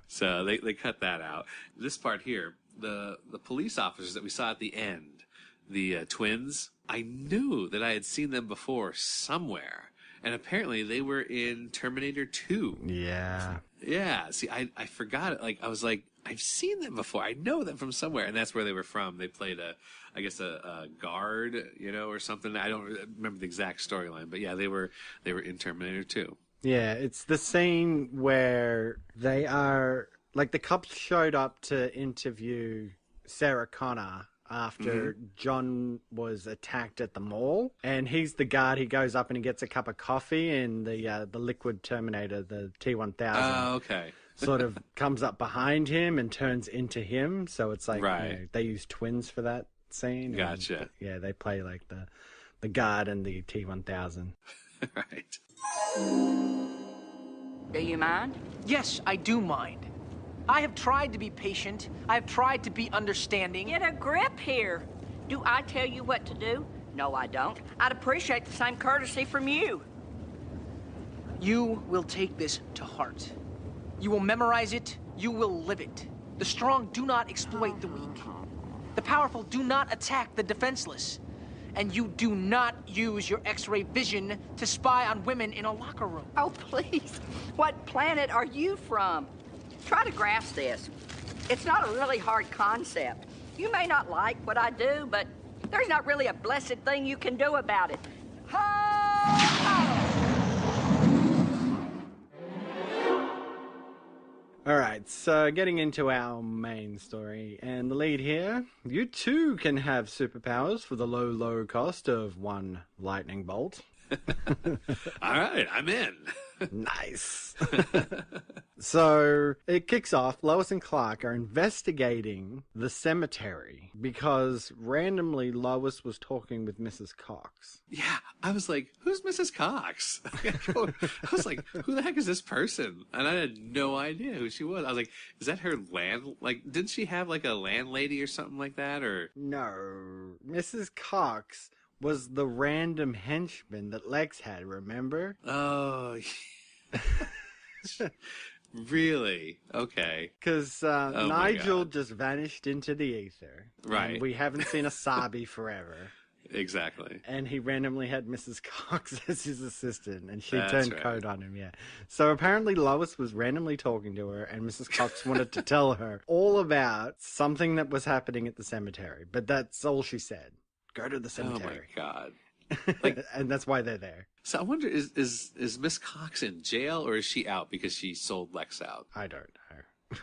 So they cut that out. This part here, the police officers that we saw at the end, the twins, I knew that I had seen them before somewhere, and apparently they were in Terminator 2. Yeah. Yeah. See, I forgot it. Like, I was like, I've seen them before. I know them from somewhere, and that's where they were from. They played a guard, you know, or something. I don't remember the exact storyline, but yeah, they were in Terminator 2. Yeah, it's the scene where they are, like, the cops showed up to interview Sarah Connor after John was attacked at the mall, and he's the guard. He goes up and he gets a cup of coffee, and the liquid Terminator, the T-1000, Oh, okay. sort of comes up behind him and turns into him. So it's like, Right. you know, they use twins for that scene. Gotcha. And, yeah, they play like the guard and the T-1000. Right. Do you mind? Yes, I do mind. I have tried to be patient. I have tried to be understanding. Get a grip here. Do I tell you what to do? No, I don't. I'd appreciate the same courtesy from you. You will take this to heart. You will memorize it. You will live it. The strong do not exploit the weak. The powerful do not attack the defenseless. And you do not use your X-ray vision to spy on women in a locker room. Oh, please. What planet are you from? Try to grasp this. It's not a really hard concept. You may not like what I do, but there's not really a blessed thing you can do about it. All right, so getting into our main story, and the lead here, you too can have superpowers for the low cost of one lightning bolt. All right, I'm in. Nice. So it kicks off. Lois and Clark are investigating the cemetery because randomly Lois was talking with Mrs. Cox. Yeah, I was like, who's Mrs. Cox? I was like, who the heck is this person? And I had no idea who she was. I was like, is that her didn't she have like a landlady or something like that? Or No, Mrs. Cox was the random henchman that Lex had, remember? Oh, really? Okay. Because Nigel just vanished into the ether. Right. And we haven't seen a Sabi forever. Exactly. And he randomly had Mrs. Cox as his assistant, and she That's turned right. code on him, yeah. So apparently Lois was randomly talking to her, and Mrs. Cox wanted to tell her all about something that was happening at the cemetery. But that's all she said. Go to the cemetery. Oh, my God. And that's why they're there. So I wonder, is Miss Cox in jail, or is she out because she sold Lex out? I don't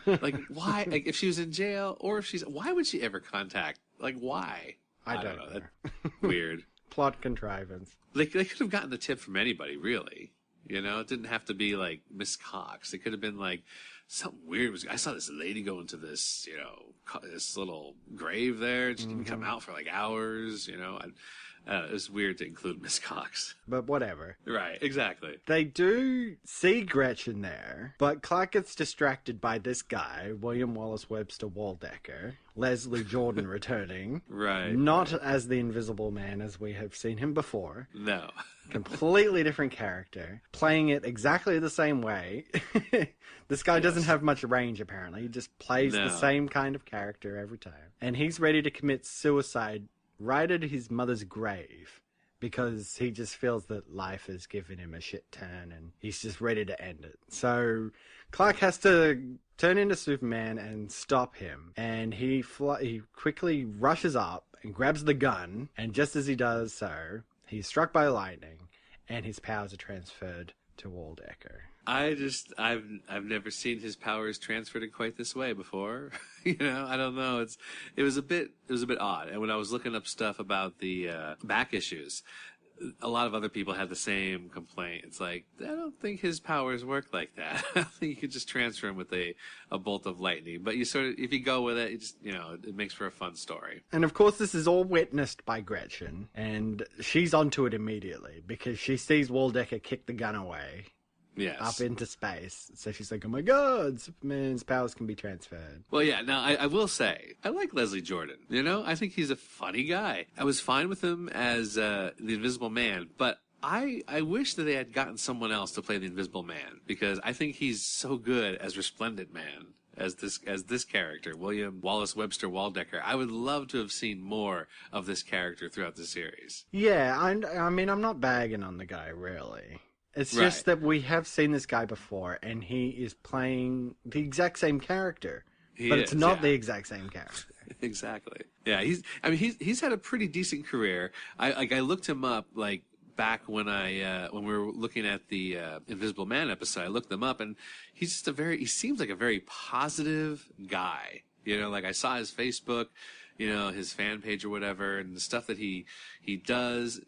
know. Like, why? Like, if she was in jail, or if she's... Why would she ever contact... Like, why? I don't know. That's weird. Plot contrivance. They could have gotten the tip from anybody, really. You know, it didn't have to be like Miss Cox. It could have been like something weird. I saw this lady go into this, you know, this little grave there. And she didn't come out for like hours. You know, it was weird to include Miss Cox. But whatever. Right, exactly. They do see Gretchen there, but Clark gets distracted by this guy, William Wallace Webster Waldecker, Leslie Jordan returning. Right. Not as the Invisible Man as we have seen him before. No. Completely different character, playing it exactly the same way. This guy doesn't have much range, apparently. He just plays the same kind of character every time. And he's ready to commit suicide right at his mother's grave because he just feels that life has given him a shit turn and he's just ready to end it. So Clark has to turn into Superman and stop him. And he quickly rushes up and grabs the gun. And just as he does so, he's struck by lightning and his powers are transferred to Waldecker. I've never seen his powers transferred in quite this way before. I don't know. It was a bit odd. And when I was looking up stuff about the back issues, a lot of other people had the same complaint. It's like, I don't think his powers work like that. I think you could just transfer him with a bolt of lightning. But if you go with it, it makes for a fun story. And of course, this is all witnessed by Gretchen, and she's onto it immediately because she sees Waldecker kick the gun away. Yes. Up into space. So she's like, oh my God, Superman's powers can be transferred. Well, yeah, now I will say, I like Leslie Jordan. I think he's a funny guy. I was fine with him as the Invisible Man, but I wish that they had gotten someone else to play the Invisible Man, because I think he's so good as Resplendent Man. As this character, William Wallace Webster Waldecker. I would love to have seen more of this character throughout the series. Yeah, I mean, I'm not bagging on the guy, really. It's just that we have seen this guy before, and he is playing the exact same character. But it's not the exact same character. Exactly. Yeah, he's had a pretty decent career. I looked him up back when when we were looking at the Invisible Man episode. I looked him up, and he's just he seems like a very positive guy. I saw his Facebook, his fan page or whatever, and the stuff that he does,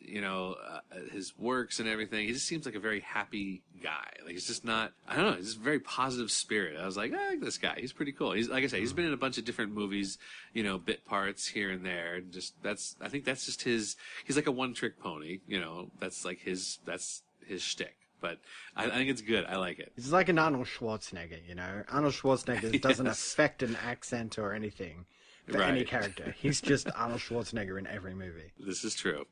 his works and everything. He just seems like a very happy guy. He's just not, I don't know, he's just a very positive spirit. I was like, I like this guy. He's pretty cool. He's, like I said, he's been in a bunch of different movies, bit parts here and there. I think that's just he's like a one-trick pony, that's his shtick. But I think it's good. I like it. He's like an Arnold Schwarzenegger, Arnold Schwarzenegger doesn't affect an accent or anything. For any character. He's just Arnold Schwarzenegger in every movie. This is true.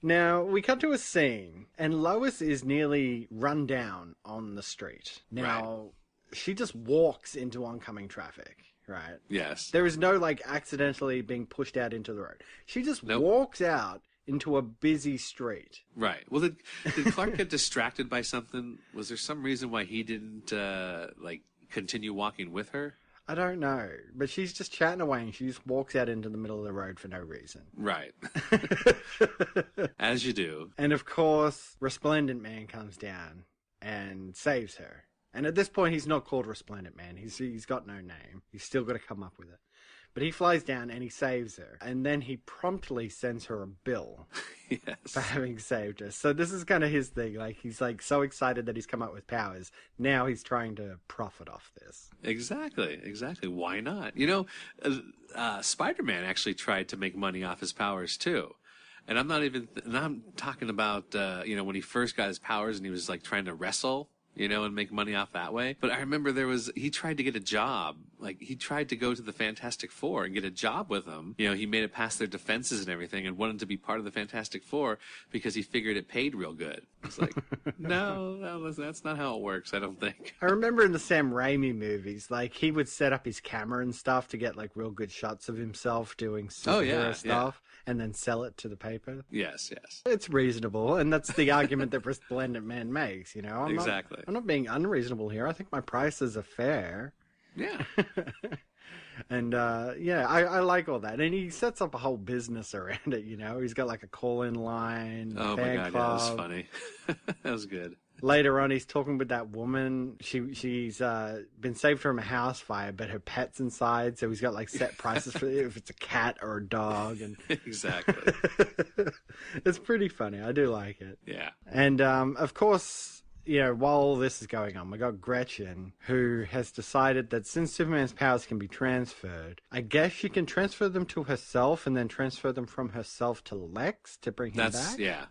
Now, we cut to a scene, and Lois is nearly run down on the street. Now, she just walks into oncoming traffic, right? Yes. There is no, accidentally being pushed out into the road. She just walks out into a busy street. Right. Well, did Clark get distracted by something? Was there some reason why he didn't, continue walking with her? I don't know, but she's just chatting away and she just walks out into the middle of the road for no reason. Right. As you do. And of course, Resplendent Man comes down and saves her. And at this point, he's not called Resplendent Man. He's got no name. He's still got to come up with it. But he flies down and he saves her. And then he promptly sends her a bill for having saved her. So this is kind of his thing. He's so excited that he's come up with powers. Now he's trying to profit off this. Exactly. Why not? Spider-Man actually tried to make money off his powers too. And I'm talking about, when he first got his powers and he was trying to wrestle, and make money off that way. But I remember he tried to get a job. He tried to go to the Fantastic Four and get a job with them. He made it past their defenses and everything and wanted to be part of the Fantastic Four because he figured it paid real good. It's like, no, that's not how it works, I don't think. I remember in the Sam Raimi movies, he would set up his camera and stuff to get, real good shots of himself doing superhero stuff. And then sell it to the paper. Yes. It's reasonable, and that's the argument that Resplendent Man makes, Exactly. I'm not being unreasonable here. I think my prices are fair. Yeah. And, I like all that. And he sets up a whole business around it, He's got, a call-in line, oh, fan my God, club. yeah, that was funny. That was good. Later on, he's talking with that woman. She's been saved from a house fire, but her pet's inside, so he's got set prices for if it's a cat or a dog. And exactly. It's pretty funny. I do like it. Yeah. And of course, while all this is going on, we got Gretchen, who has decided that since Superman's powers can be transferred, I guess she can transfer them to herself and then transfer them from herself to Lex to bring him back. Yeah.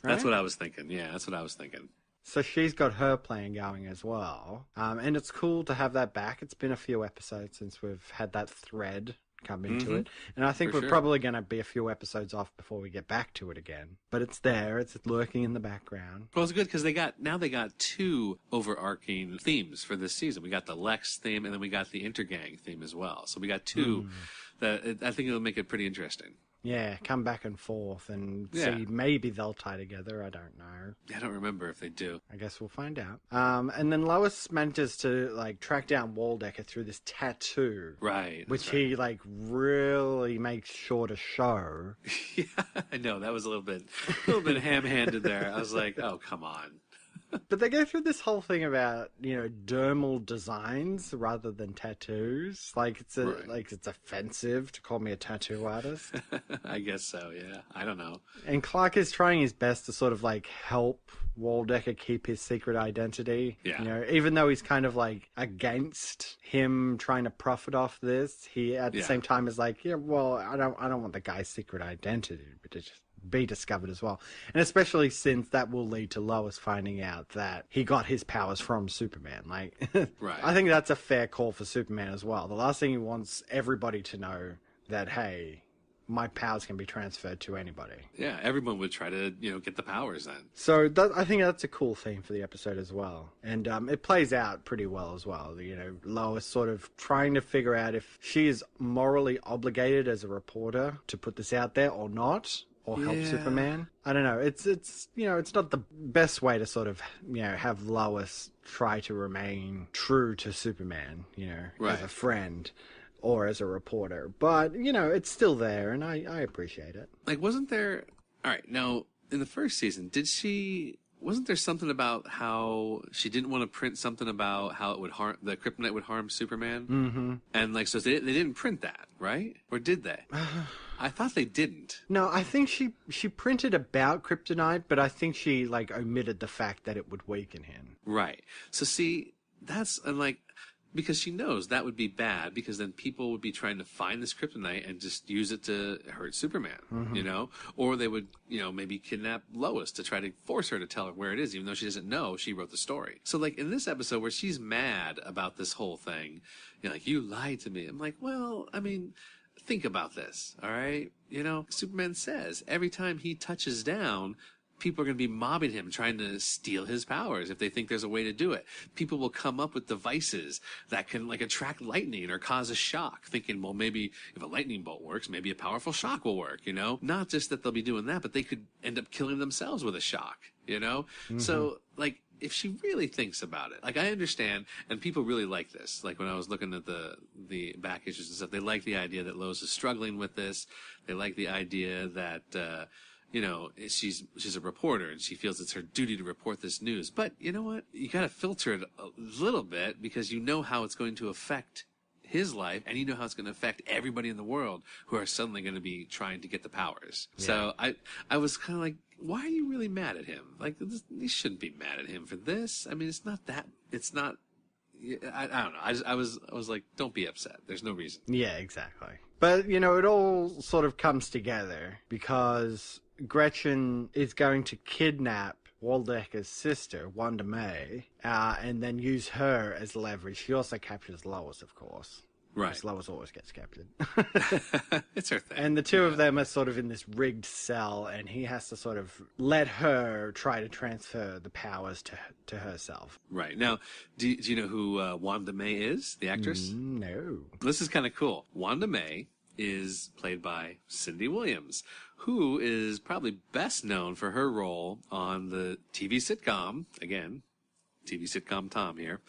Right? That's what I was thinking. Yeah, that's what I was thinking. So she's got her plan going as well. And it's cool to have that back. It's been a few episodes since we've had that thread come into it. And I think we're probably going to be a few episodes off before we get back to it again. But it's there. It's lurking in the background. Well, it's good because they got two overarching themes for this season. We got the Lex theme and then we got the Intergang theme as well. So we got two that I think it'll make it pretty interesting. Yeah, come back and forth and see. Maybe they'll tie together. I don't know. I don't remember if they do. I guess we'll find out. And then Lois manages to track down Waldecker through this tattoo, right? Which he really makes sure to show. Yeah, I know that was a little bit ham-handed there. I was like, oh, come on. But they go through this whole thing about, dermal designs rather than tattoos. Like it's offensive to call me a tattoo artist. I guess so, yeah. I don't know. And Clark is trying his best to sort of help Waldecker keep his secret identity. Yeah. Even though he's kind of against him trying to profit off this, he at the same time is like, well, I don't want the guy's secret identity to just be discovered as well. And especially since that will lead to Lois finding out that he got his powers from Superman. Right. I think that's a fair call for Superman as well. The last thing he wants everybody to know that, hey, my powers can be transferred to anybody. Yeah, everyone would try to, get the powers then. So I think that's a cool theme for the episode as well. And it plays out pretty well as well. Lois sort of trying to figure out if she is morally obligated as a reporter to put this out there or not, or help Superman. I don't know. It's it's not the best way to sort of, have Lois try to remain true to Superman, as a friend. Or as a reporter. But, it's still there, and I appreciate it. Wasn't there... All right, now, in the first season, wasn't there something about how she didn't want to print something about how it would harm... The kryptonite would harm Superman? Mm-hmm. And, so they didn't print that, right? Or did they? I thought they didn't. No, I think she printed about kryptonite, but I think she, omitted the fact that it would weaken him. Right. So, see, that's... And, because she knows that would be bad, because then people would be trying to find this kryptonite and just use it to hurt Superman, Or they would, maybe kidnap Lois to try to force her to tell her where it is, even though she doesn't know she wrote the story. So, in this episode where she's mad about this whole thing, you lied to me. I'm like, well, I mean, think about this, all right? Superman says every time he touches down, people are going to be mobbing him, trying to steal his powers if they think there's a way to do it. People will come up with devices that can attract lightning or cause a shock, thinking, well, maybe if a lightning bolt works, maybe a powerful shock will work, Not just that they'll be doing that, but they could end up killing themselves with a shock, Mm-hmm. So, if she really thinks about it, I understand, and people really like this. When I was looking at the back issues and stuff, they like the idea that Lois is struggling with this. They like the idea that, she's a reporter and she feels it's her duty to report this news. But you know what? You got to filter it a little bit, because how it's going to affect his life, and how it's going to affect everybody in the world who are suddenly going to be trying to get the powers. Yeah. So I was kind of why are you really mad at him? You shouldn't be mad at him for this. I mean, it's not. I don't know. I was like, don't be upset. There's no reason. Yeah, exactly. But, it all sort of comes together because Gretchen is going to kidnap Waldecker's sister, Wanda May, and then use her as leverage. She also captures Lois, of course. Right. Because Lois always gets captured. It's her thing. And the two of them are sort of in this rigged cell, and he has to sort of let her try to transfer the powers to herself. Right. Now, do you know who Wanda May is, the actress? No. This is kind of cool. Wanda May is played by Cindy Williams, who is probably best known for her role on the TV sitcom, again, TV sitcom Tom here,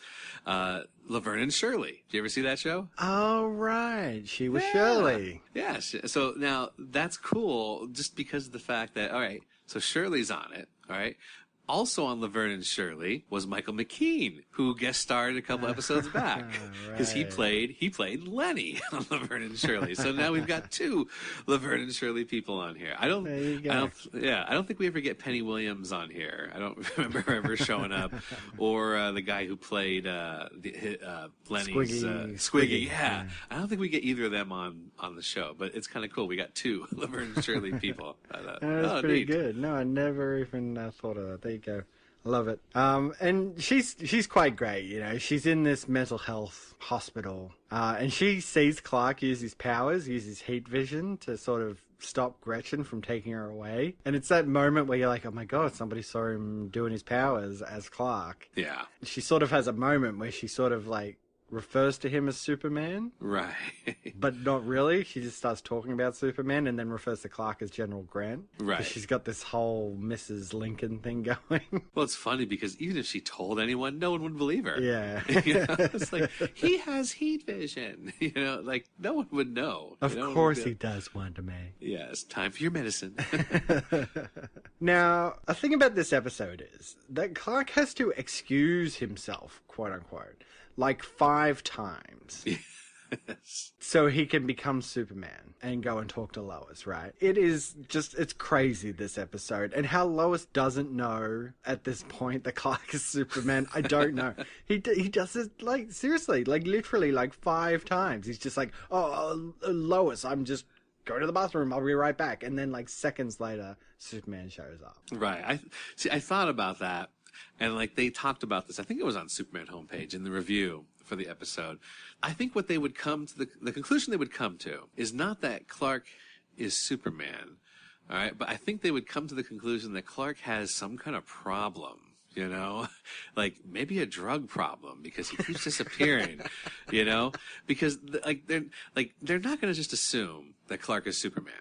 Laverne and Shirley. Did you ever see that show? Oh, right. She was Shirley. Yeah. So now that's cool just because of the fact that, all right, so Shirley's on it, all right? Also on Laverne and Shirley was Michael McKean, who guest starred a couple episodes back, because he played Lenny on Laverne and Shirley. So now we've got two Laverne and Shirley people on here. I don't think we ever get Penny Williams on here. I don't remember her ever showing up, or the guy who played Lenny's Squiggy. Yeah, I don't think we get either of them on the show. But it's kind of cool. We got two Laverne and Shirley people. That's pretty good. No, I never even thought of that. There you go. I love it. And she's quite great, She's in this mental health hospital, and she sees Clark use his powers, use his heat vision to sort of stop Gretchen from taking her away. And it's that moment where you're like, oh my God, somebody saw him doing his powers as Clark. Yeah. She sort of has a moment where she sort of refers to him as Superman. Right. But not really. She just starts talking about Superman and then refers to Clark as General Grant. Right. 'Cause she's got this whole Mrs. Lincoln thing going. Well, it's funny because even if she told anyone, no one would believe her. Yeah. You know? It's like, he has heat vision. You know, like, no one would know. Of You know? course he does, Wanda May. Yes, time for your medicine. Now, a thing about this episode is that Clark has to excuse himself, quote unquote, like 5 times. Yes. So he can become Superman and go and talk to Lois, right? It is just, it's crazy, this episode. And how Lois doesn't know at this point that Clark is Superman, I don't know. He does it, like, seriously, like, literally, like, 5 times. He's just like, oh, Lois, I'm just going to the bathroom, I'll be right back. And then, like, seconds later, Superman shows up. Right. I thought about that. And, like, they talked about this. I think it was on Superman homepage in the review for the episode. I think what they would come to, the conclusion they would come to is not that Clark is Superman, all right? But I think they would come to the conclusion that Clark has some kind of problem, you know? Like, maybe a drug problem because he keeps disappearing, you know? Because, they're not going to just assume that Clark is Superman.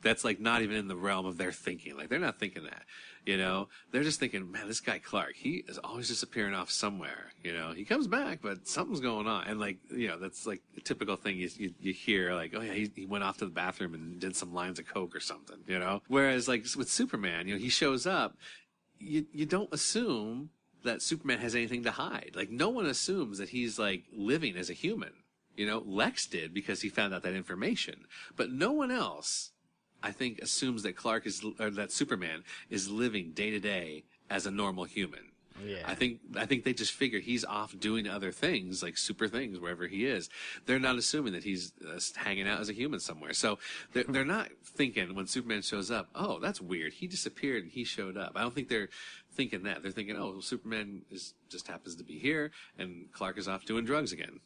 That's, like, not even in the realm of their thinking. Like, they're not thinking that, you know? They're just thinking, man, this guy Clark, he is always disappearing off somewhere, you know? He comes back, but something's going on. And, like, you know, that's, like, a typical thing you hear, like, oh, yeah, he went off to the bathroom and did some lines of coke or something, you know? Whereas, like, with Superman, you know, he shows up, you don't assume that Superman has anything to hide. Like, no one assumes that he's, like, living as a human. You know, Lex did because he found out that information. But no one else, I think, assumes that that Superman is living day to day as a normal human. Yeah. I think they just figure he's off doing other things, like super things, wherever he is. They're not assuming that he's hanging out as a human somewhere. So they're not thinking when Superman shows up, oh, that's weird. He disappeared and he showed up. I don't think they're thinking that. They're thinking, oh, well, Superman just happens to be here and Clark is off doing drugs again.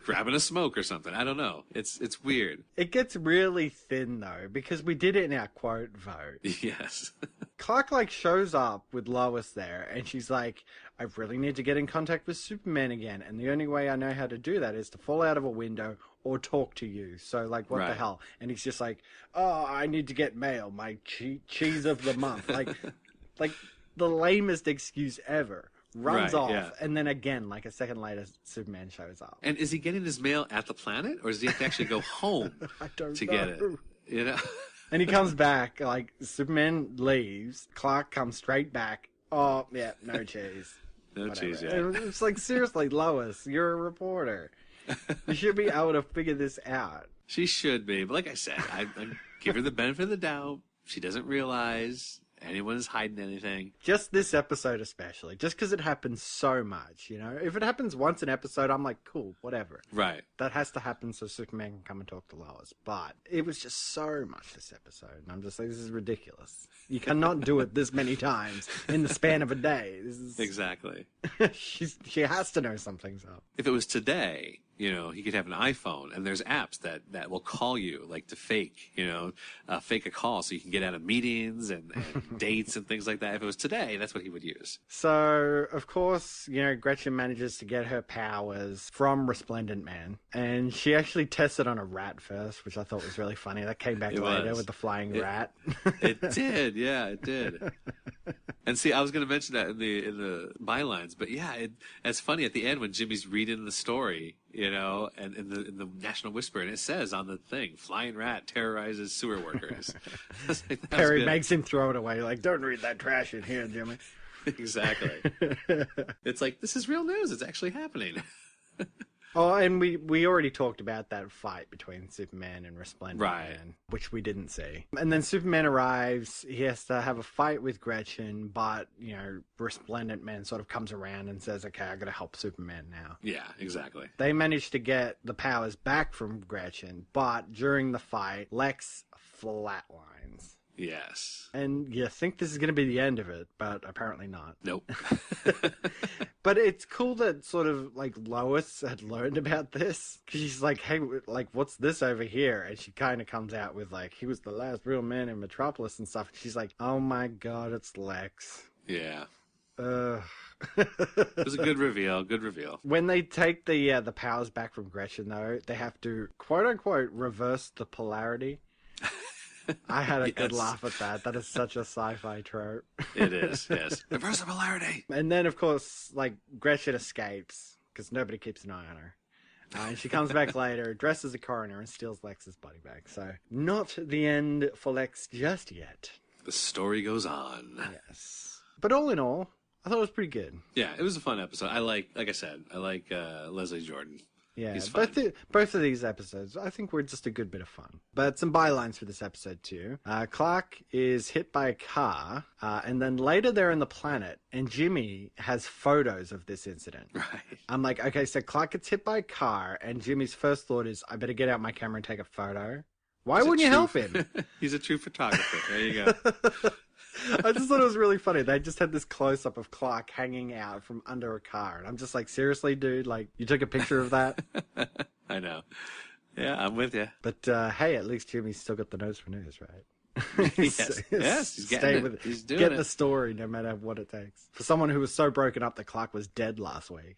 Grabbing a smoke or something. I don't know. It's weird. It gets really thin, though, because we did it in our quote vote. Yes. Clark, like, shows up with Lois there, and she's like, I really need to get in contact with Superman again, and the only way I know how to do that is to fall out of a window or talk to you. So, like, what the hell? And he's just like, oh, I need to get mail, my cheese of the month. like the lamest excuse ever. Runs off, and then again, like a second later, Superman shows up. And is he getting his mail at the planet, or does he have to actually go home to get it? You know? And he comes back, like, Superman leaves, Clark comes straight back. Oh, yeah, no cheese. No Whatever. cheese, yeah. It's like, seriously, Lois, you're a reporter. You should be able to figure this out. She should be, but like I said, I give her the benefit of the doubt. She doesn't realize anyone is hiding anything. Just this episode especially. Just because it happens so much, you know? If it happens once an episode, I'm like, cool, whatever. Right. That has to happen so Superman can come and talk to Lois. But it was just so much this episode. And I'm just like, this is ridiculous. You cannot do it this many times in the span of a day. This is... Exactly. She has to know something's up. If it was today, you know, he could have an iPhone, and there's apps that will call you, like to fake a call so you can get out of meetings and dates and things like that. If it was today, that's what he would use. So, of course, you know, Gretchen manages to get her powers from Resplendent Man, and she actually tests it on a rat first, which I thought was really funny. That came back later with the flying rat. It did, yeah, it did. And see, I was going to mention that in the bylines, but yeah, it's funny at the end when Jimmy's reading the story, you know, and in the National Whisper, and it says on the thing, "Flying rat terrorizes sewer workers." Like, Perry makes him throw it away, like, don't read that trash in here, Jimmy. Exactly. It's like, this is real news. It's actually happening. Oh, and we already talked about that fight between Superman and Resplendent Man, which we didn't see. And then Superman arrives, he has to have a fight with Gretchen, but, you know, Resplendent Man sort of comes around and says, okay, I gotta help Superman now. Yeah, exactly. They manage to get the powers back from Gretchen, but during the fight, Lex flatlines. Yes. And you think this is going to be the end of it, but apparently not. Nope. But it's cool that sort of, like, Lois had learned about this. Because she's like, hey, like, what's this over here? And she kind of comes out with, like, he was the last real man in Metropolis and stuff. And she's like, oh my god, it's Lex. Yeah. It was a good reveal. Good reveal. When they take the powers back from Gretchen, though, they have to quote unquote reverse the polarity. I had a good laugh at that. That is such a sci-fi trope. It is, yes. Reverse the polarity. And then, of course, like Gretchen escapes because nobody keeps an eye on her. And she comes back later, dressed as a coroner, and steals Lex's body back. So, not the end for Lex just yet. The story goes on. Yes. But all in all, I thought it was pretty good. Yeah, it was a fun episode. Like I said, I like Leslie Jordan. Yeah, He's fun. both of these episodes, I think, were just a good bit of fun. But some bylines for this episode, too. Clark is hit by a car, and then later they're on the planet, and Jimmy has photos of this incident. Right. I'm like, okay, so Clark gets hit by a car, and Jimmy's first thought is, I better get out my camera and take a photo. Why wouldn't you help him? He's a true photographer. There you go. I just thought it was really funny. They just had this close-up of Clark hanging out from under a car. And I'm just like, seriously, dude? Like, you took a picture of that? I know. Yeah, I'm with you. But, hey, at least Jimmy's still got the nose for news, right? Yes, he's getting it. He's doing Get it. the story no matter what it takes. For someone who was so broken up that Clark was dead last week.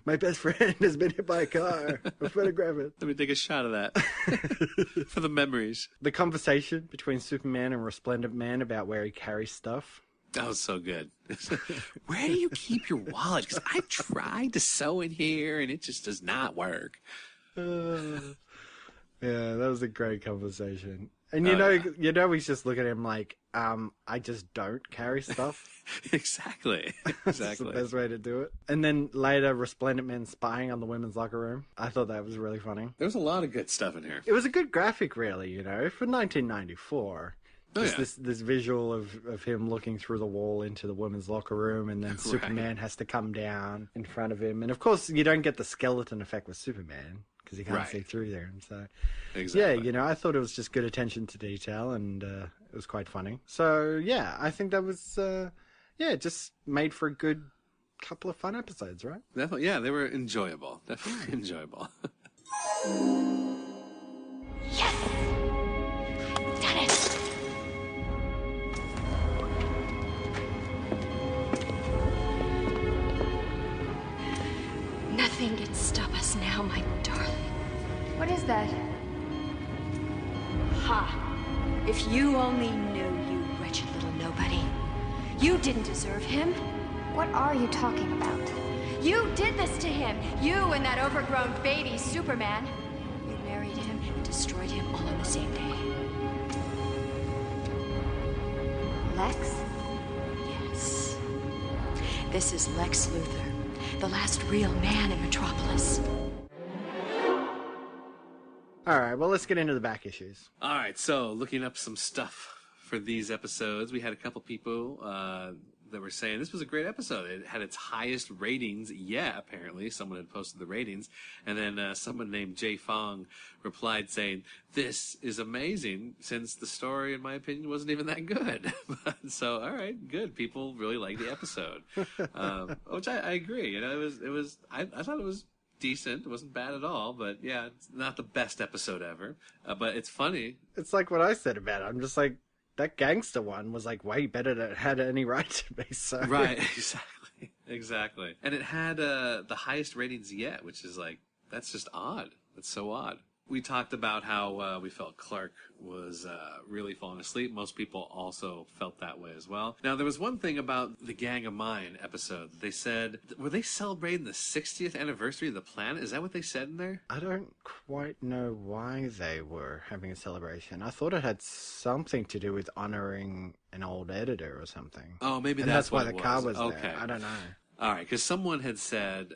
My best friend has been hit by a car. I'll photograph it. Let me take a shot of that for the memories. The conversation between Superman and Resplendent Man about where he carries stuff. That was so good. Where do you keep your wallet? Because I've tried to sew in here and it just does not work. Yeah, that was a great conversation. And you know, he's just looking at him like, I just don't carry stuff. Exactly. That's the best way to do it. And then later, Resplendent Man spying on the women's locker room. I thought that was really funny. There was a lot of good stuff in here. It was a good graphic, really, you know, for 1994. This visual of him looking through the wall into the women's locker room, and then Superman has to come down in front of him. And of course, you don't get the skeleton effect with Superman, because you can't see through there. And so, yeah, you know, I thought it was just good attention to detail, and it was quite funny. So, yeah, I think that was, just made for a good couple of fun episodes, right? Definitely, yeah, they were enjoyable. Definitely enjoyable. Yes! Done it! Nothing can stop us now, my darling. What is that? Ha! If you only knew, you wretched little nobody. You didn't deserve him. What are you talking about? You did this to him. You and that overgrown baby, Superman. You married him and destroyed him all on the same day. Lex? Yes. This is Lex Luthor, the last real man in Metropolis. All right, well, let's get into the back issues. All right, so looking up some stuff for these episodes, we had a couple people that were saying this was a great episode. It had its highest ratings yet, apparently. Someone had posted the ratings. And then someone named Jay Fong replied saying, this is amazing, since the story, in my opinion, wasn't even that good. So, all right, good. People really liked the episode. Which I agree. You know, I thought it was decent. It wasn't bad at all, but yeah, it's not the best episode ever. But it's funny. It's like what I said about it. I'm just like, that gangster one was like way better than it had any right to be. So right, exactly. And it had the highest ratings yet, which is like, that's just odd. That's so odd. We talked about how we felt Clark was really falling asleep. Most people also felt that way as well. Now, there was one thing about the Gang of Mine episode. They said, were they celebrating the 60th anniversary of the planet? Is that what they said in there? I don't quite know why they were having a celebration. I thought it had something to do with honoring an old editor or something. Oh, maybe and that's why what the it car was. was Okay. there. I don't know. All right, because someone had said,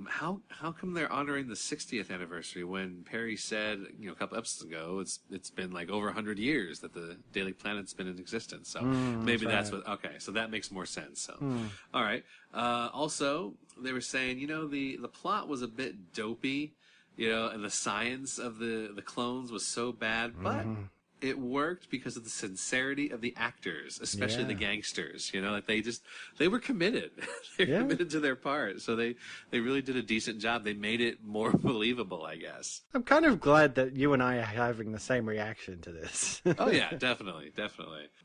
how come they're honoring the 60th anniversary when Perry said, a couple episodes ago, it's been like over 100 years that the Daily Planet's been in existence. So maybe that's what. Okay, so that makes more sense. So, all right. Also, they were saying, the plot was a bit dopey, and the science of the clones was so bad, but it worked because of the sincerity of the actors, especially the gangsters. You know, like they were committed. They're committed to their part. So they really did a decent job. They made it more believable, I guess. I'm kind of glad that you and I are having the same reaction to this. Oh yeah, definitely.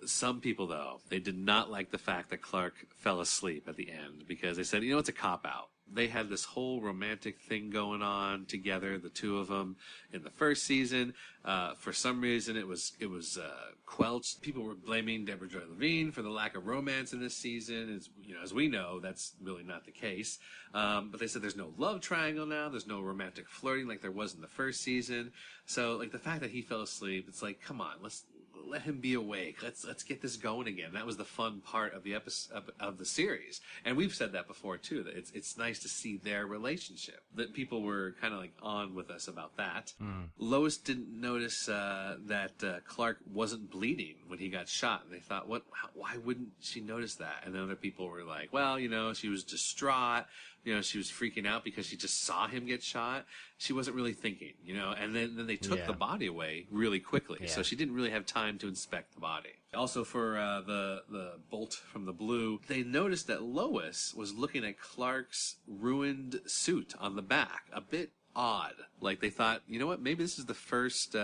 Some people though, they did not like the fact that Clark fell asleep at the end because they said, you know, it's a cop-out. They had this whole romantic thing going on together, the two of them, in the first season. For some reason, it was quelched. People were blaming Deborah Joy Levine for the lack of romance in this season. As we know, that's really not the case. But they said there's no love triangle now. There's no romantic flirting like there was in the first season. So, like, the fact that he fell asleep, it's like, come on, let's let him be awake. Let's get this going again. That was the fun part of the episode of the series, and we've said that before too. That it's nice to see their relationship. That people were kind of like on with us about that. Lois didn't notice that Clark wasn't bleeding when he got shot, and they thought, why wouldn't she notice that? And then other people were like, well, you know, she was distraught. You know, she was freaking out because she just saw him get shot. She wasn't really thinking, you know, and then they took the body away really quickly. Yeah. So she didn't really have time to inspect the body. Also for the bolt from the blue, they noticed that Lois was looking at Clark's ruined suit on the back. A bit odd. Like they thought, you know what, maybe this is the first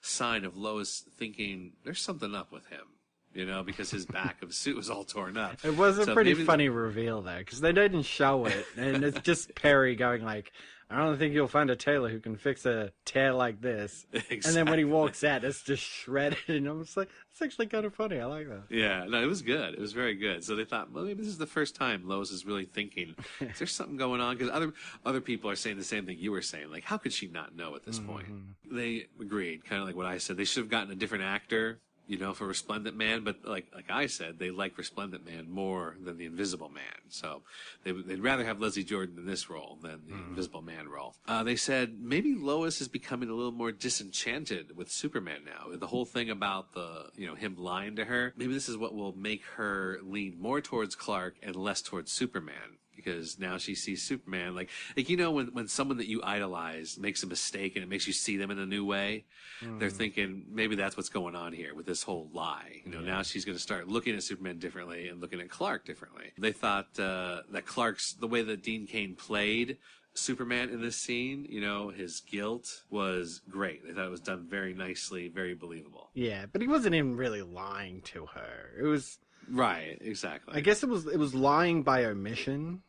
sign of Lois thinking there's something up with him. You know, because his back of the suit was all torn up. It was a pretty funny reveal, though, because they didn't show it. And it's just Perry going like, I don't think you'll find a tailor who can fix a tear like this. Exactly. And then when he walks out, it's just shredded. And I'm just like, it's actually kind of funny. I like that. Yeah, no, it was good. It was very good. So they thought, well, maybe this is the first time Lois is really thinking, is there something going on? Because other people are saying the same thing you were saying. Like, how could she not know at this point? They agreed, kind of like what I said. They should have gotten a different actor, you know, for Resplendent Man, but like I said, they like Resplendent Man more than the Invisible Man. So they'd rather have Leslie Jordan in this role than the Invisible Man role. They said maybe Lois is becoming a little more disenchanted with Superman now. The whole thing about him lying to her, maybe this is what will make her lean more towards Clark and less towards Superman. Because now she sees Superman like you know, when someone that you idolize makes a mistake and it makes you see them in a new way, they're thinking maybe that's what's going on here with this whole lie. You know, now she's going to start looking at Superman differently and looking at Clark differently. They thought that Clark's, the way that Dean Cain played Superman in this scene, you know, his guilt was great. They thought it was done very nicely, very believable. Yeah, but he wasn't even really lying to her. It was right, exactly. I guess it was lying by omission.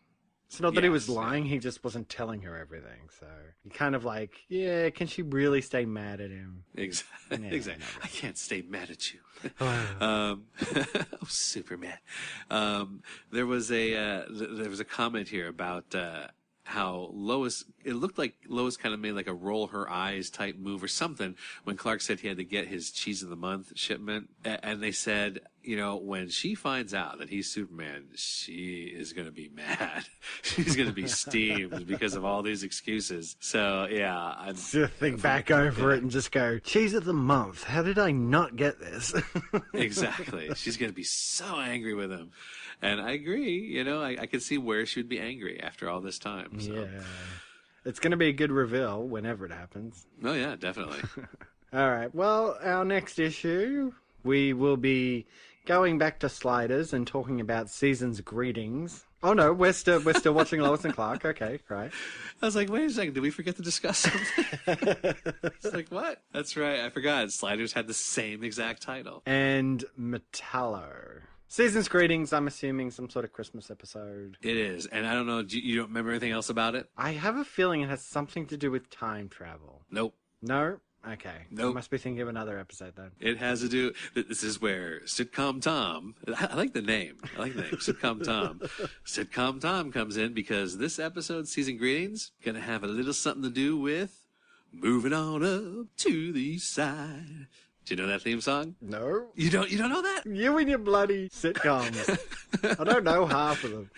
It's not that he was lying, he just wasn't telling her everything. So you kind of like, yeah, can she really stay mad at him? Exactly. Yeah, exactly. I can't stay mad at you. Oh, Superman. There was a comment here about how Lois, it looked like Lois kind of made like a roll her eyes type move or something when Clark said he had to get his Cheese of the Month shipment. And they said, you know, when she finds out that he's Superman, she is going to be mad. She's going to be steamed because of all these excuses. So, yeah. I'd think back over it and just go, Cheese of the Month. How did I not get this? Exactly. She's going to be so angry with him. And I agree. You know, I could see where she would be angry after all this time. So. Yeah. It's going to be a good reveal whenever it happens. Oh, yeah, definitely. All right. Well, our next issue, we will be going back to Sliders and talking about Season's Greetings. Oh, no, we're still watching Lois and Clark. Okay, right. I was like, wait a second, did we forget to discuss something? It's like, what? That's right, I forgot. Sliders had the same exact title. And Metallo. Season's Greetings, I'm assuming some sort of Christmas episode. It is, and I don't know, you don't remember anything else about it? I have a feeling it has something to do with time travel. Nope. No? Okay. Nope. I must be thinking of another episode then. It has to do, this is where Sitcom Tom, I like the name, Sitcom Tom. Sitcom Tom comes in because this episode, Season Greetings, gonna have a little something to do with moving on up to the east side. Do you know that theme song? No. You don't know that? You and your bloody sitcoms. I don't know half of them.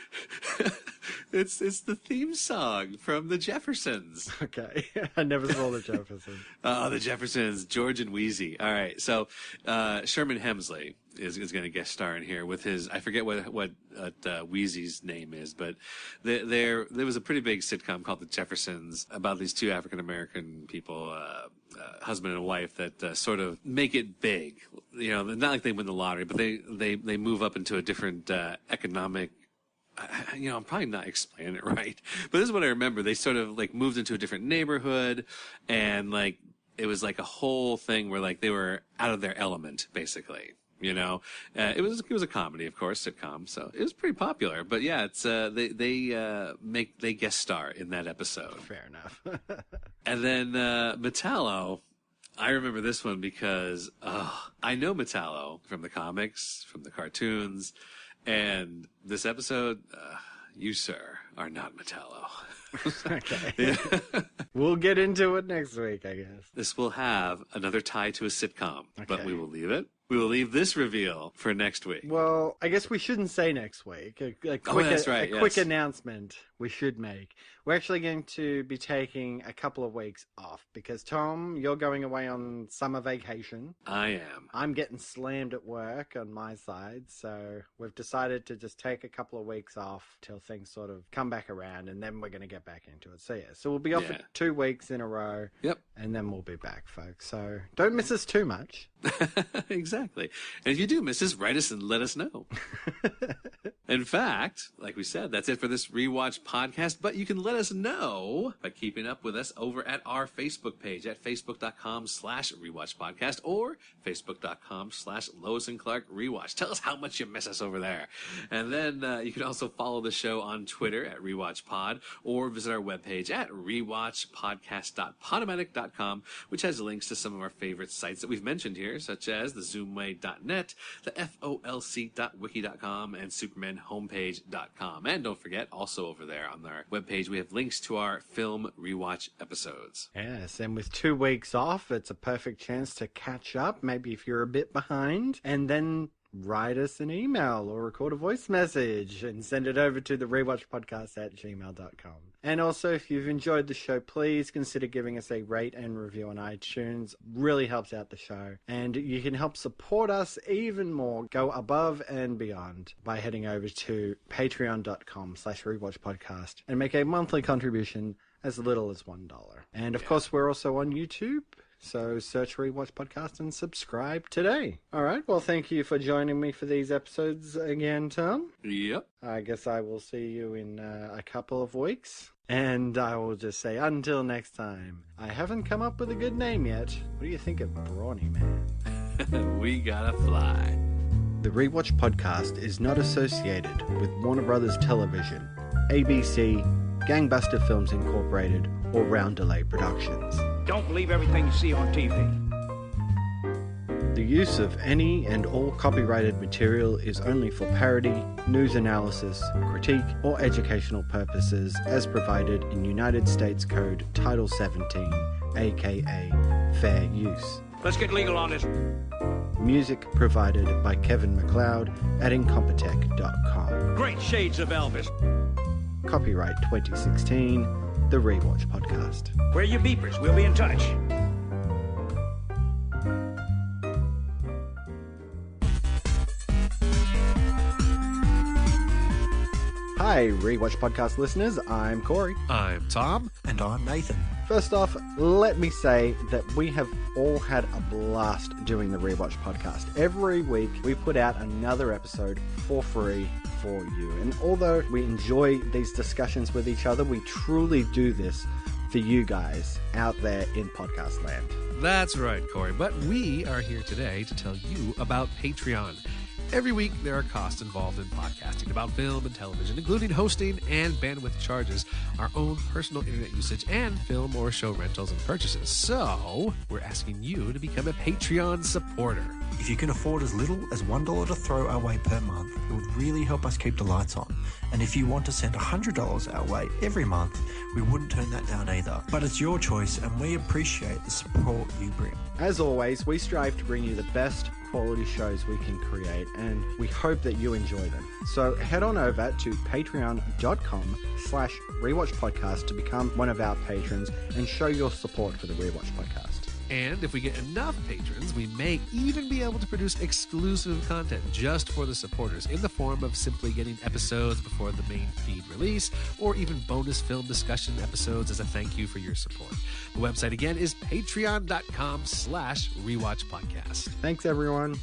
It's the theme song from the Jeffersons. Okay. I never saw the Jeffersons. Oh, the Jeffersons, George and Wheezy. All right. So, Sherman Hemsley is going to guest star in here with his, I forget what Wheezy's name is, but there was a pretty big sitcom called The Jeffersons about these two African-American people, husband and wife that sort of make it big. You know, not like they win the lottery, but they move up into a different economic. You know, I'm probably not explaining it right, but this is what I remember. They sort of like moved into a different neighborhood, and like it was like a whole thing where like they were out of their element, basically. You know, it was a comedy, of course, sitcom, so it was pretty popular. But yeah, it's they guest star in that episode. Fair enough. And then Metallo, I remember this one because I know Metallo from the comics, from the cartoons, and this episode, you, sir, are not Metallo. Okay. Yeah. We'll get into it next week, I guess. This will have another tie to a sitcom, but Okay. we will leave it. We will leave this reveal for next week. Well, I guess we shouldn't say next week. A quick, that's right, quick yes. announcement we should make. We're actually going to be taking a couple of weeks off because, Tom, you're going away on summer vacation. I am. I'm getting slammed at work on my side, so we've decided to just take a couple of weeks off till things sort of come back around, and then we're going to get back into it. So, yeah, so we'll be off for 2 weeks in a row. Yep. And then we'll be back, folks. So don't miss us too much. Exactly. And if you do miss us, write us and let us know. In fact, like we said, that's it for this Rewatch podcast, but you can let us know by keeping up with us over at our Facebook page at facebook.com/Rewatch Podcast or facebook.com/Lois and Clark Rewatch. Tell us how much you miss us over there. And then you can also follow the show on Twitter at Rewatch Pod or visit our webpage at rewatchpodcast.podomatic.com, which has links to some of our favorite sites that we've mentioned here, such as the zoomway.net, the folc.wiki.com, and supermanhomepage.com. And don't forget, also over there on our webpage, we have links to our film rewatch episodes. Yes, and with 2 weeks off, it's a perfect chance to catch up, maybe if you're a bit behind, and then write us an email or record a voice message and send it over to the rewatchpodcast@gmail.com. And also, if you've enjoyed the show, please consider giving us a rate and review on iTunes. Really helps out the show. And you can help support us even more, go above and beyond by heading over to patreon.com/rewatchpodcast and make a monthly contribution as little as $1. And of course, we're also on YouTube. So search Rewatch Podcast and subscribe today. All right. Well, thank you for joining me for these episodes again, Tom. Yep. I guess I will see you in a couple of weeks. And I will just say, until next time, I haven't come up with a good name yet. What do you think of Brawny Man? We gotta fly. The Rewatch Podcast is not associated with Warner Brothers Television, ABC, Gangbuster Films Incorporated, or Roundelay Productions. Don't believe everything you see on TV. The use of any and all copyrighted material is only for parody, news analysis, critique, or educational purposes as provided in United States Code Title 17, aka Fair Use. Let's get legal on this. Music provided by Kevin McCloud at incompetech.com. Great shades of Elvis. Copyright 2016, The Rewatch Podcast. Where are your beepers? We'll be in touch. Hi, Rewatch Podcast listeners. I'm Corey. I'm Tom. And I'm Nathan. First off, let me say that we have all had a blast doing the Rewatch Podcast. Every week, we put out another episode for free for you. And although we enjoy these discussions with each other, we truly do this for you guys out there in podcast land. That's right, Corey. But we are here today to tell you about Patreon. Every week, there are costs involved in podcasting about film and television, including hosting and bandwidth charges, our own personal internet usage, and film or show rentals and purchases. So, we're asking you to become a Patreon supporter. If you can afford as little as $1 to throw our way per month, it would really help us keep the lights on. And if you want to send $100 our way every month, we wouldn't turn that down either. But it's your choice, and we appreciate the support you bring. As always, we strive to bring you the best quality shows we can create, and we hope that you enjoy them. So head on over to patreon.com/rewatchpodcast to become one of our patrons and show your support for the Rewatch Podcast. And if we get enough patrons, we may even be able to produce exclusive content just for the supporters in the form of simply getting episodes before the main feed release, or even bonus film discussion episodes as a thank you for your support. The website again is patreon.com/rewatchpodcast. Thanks, everyone.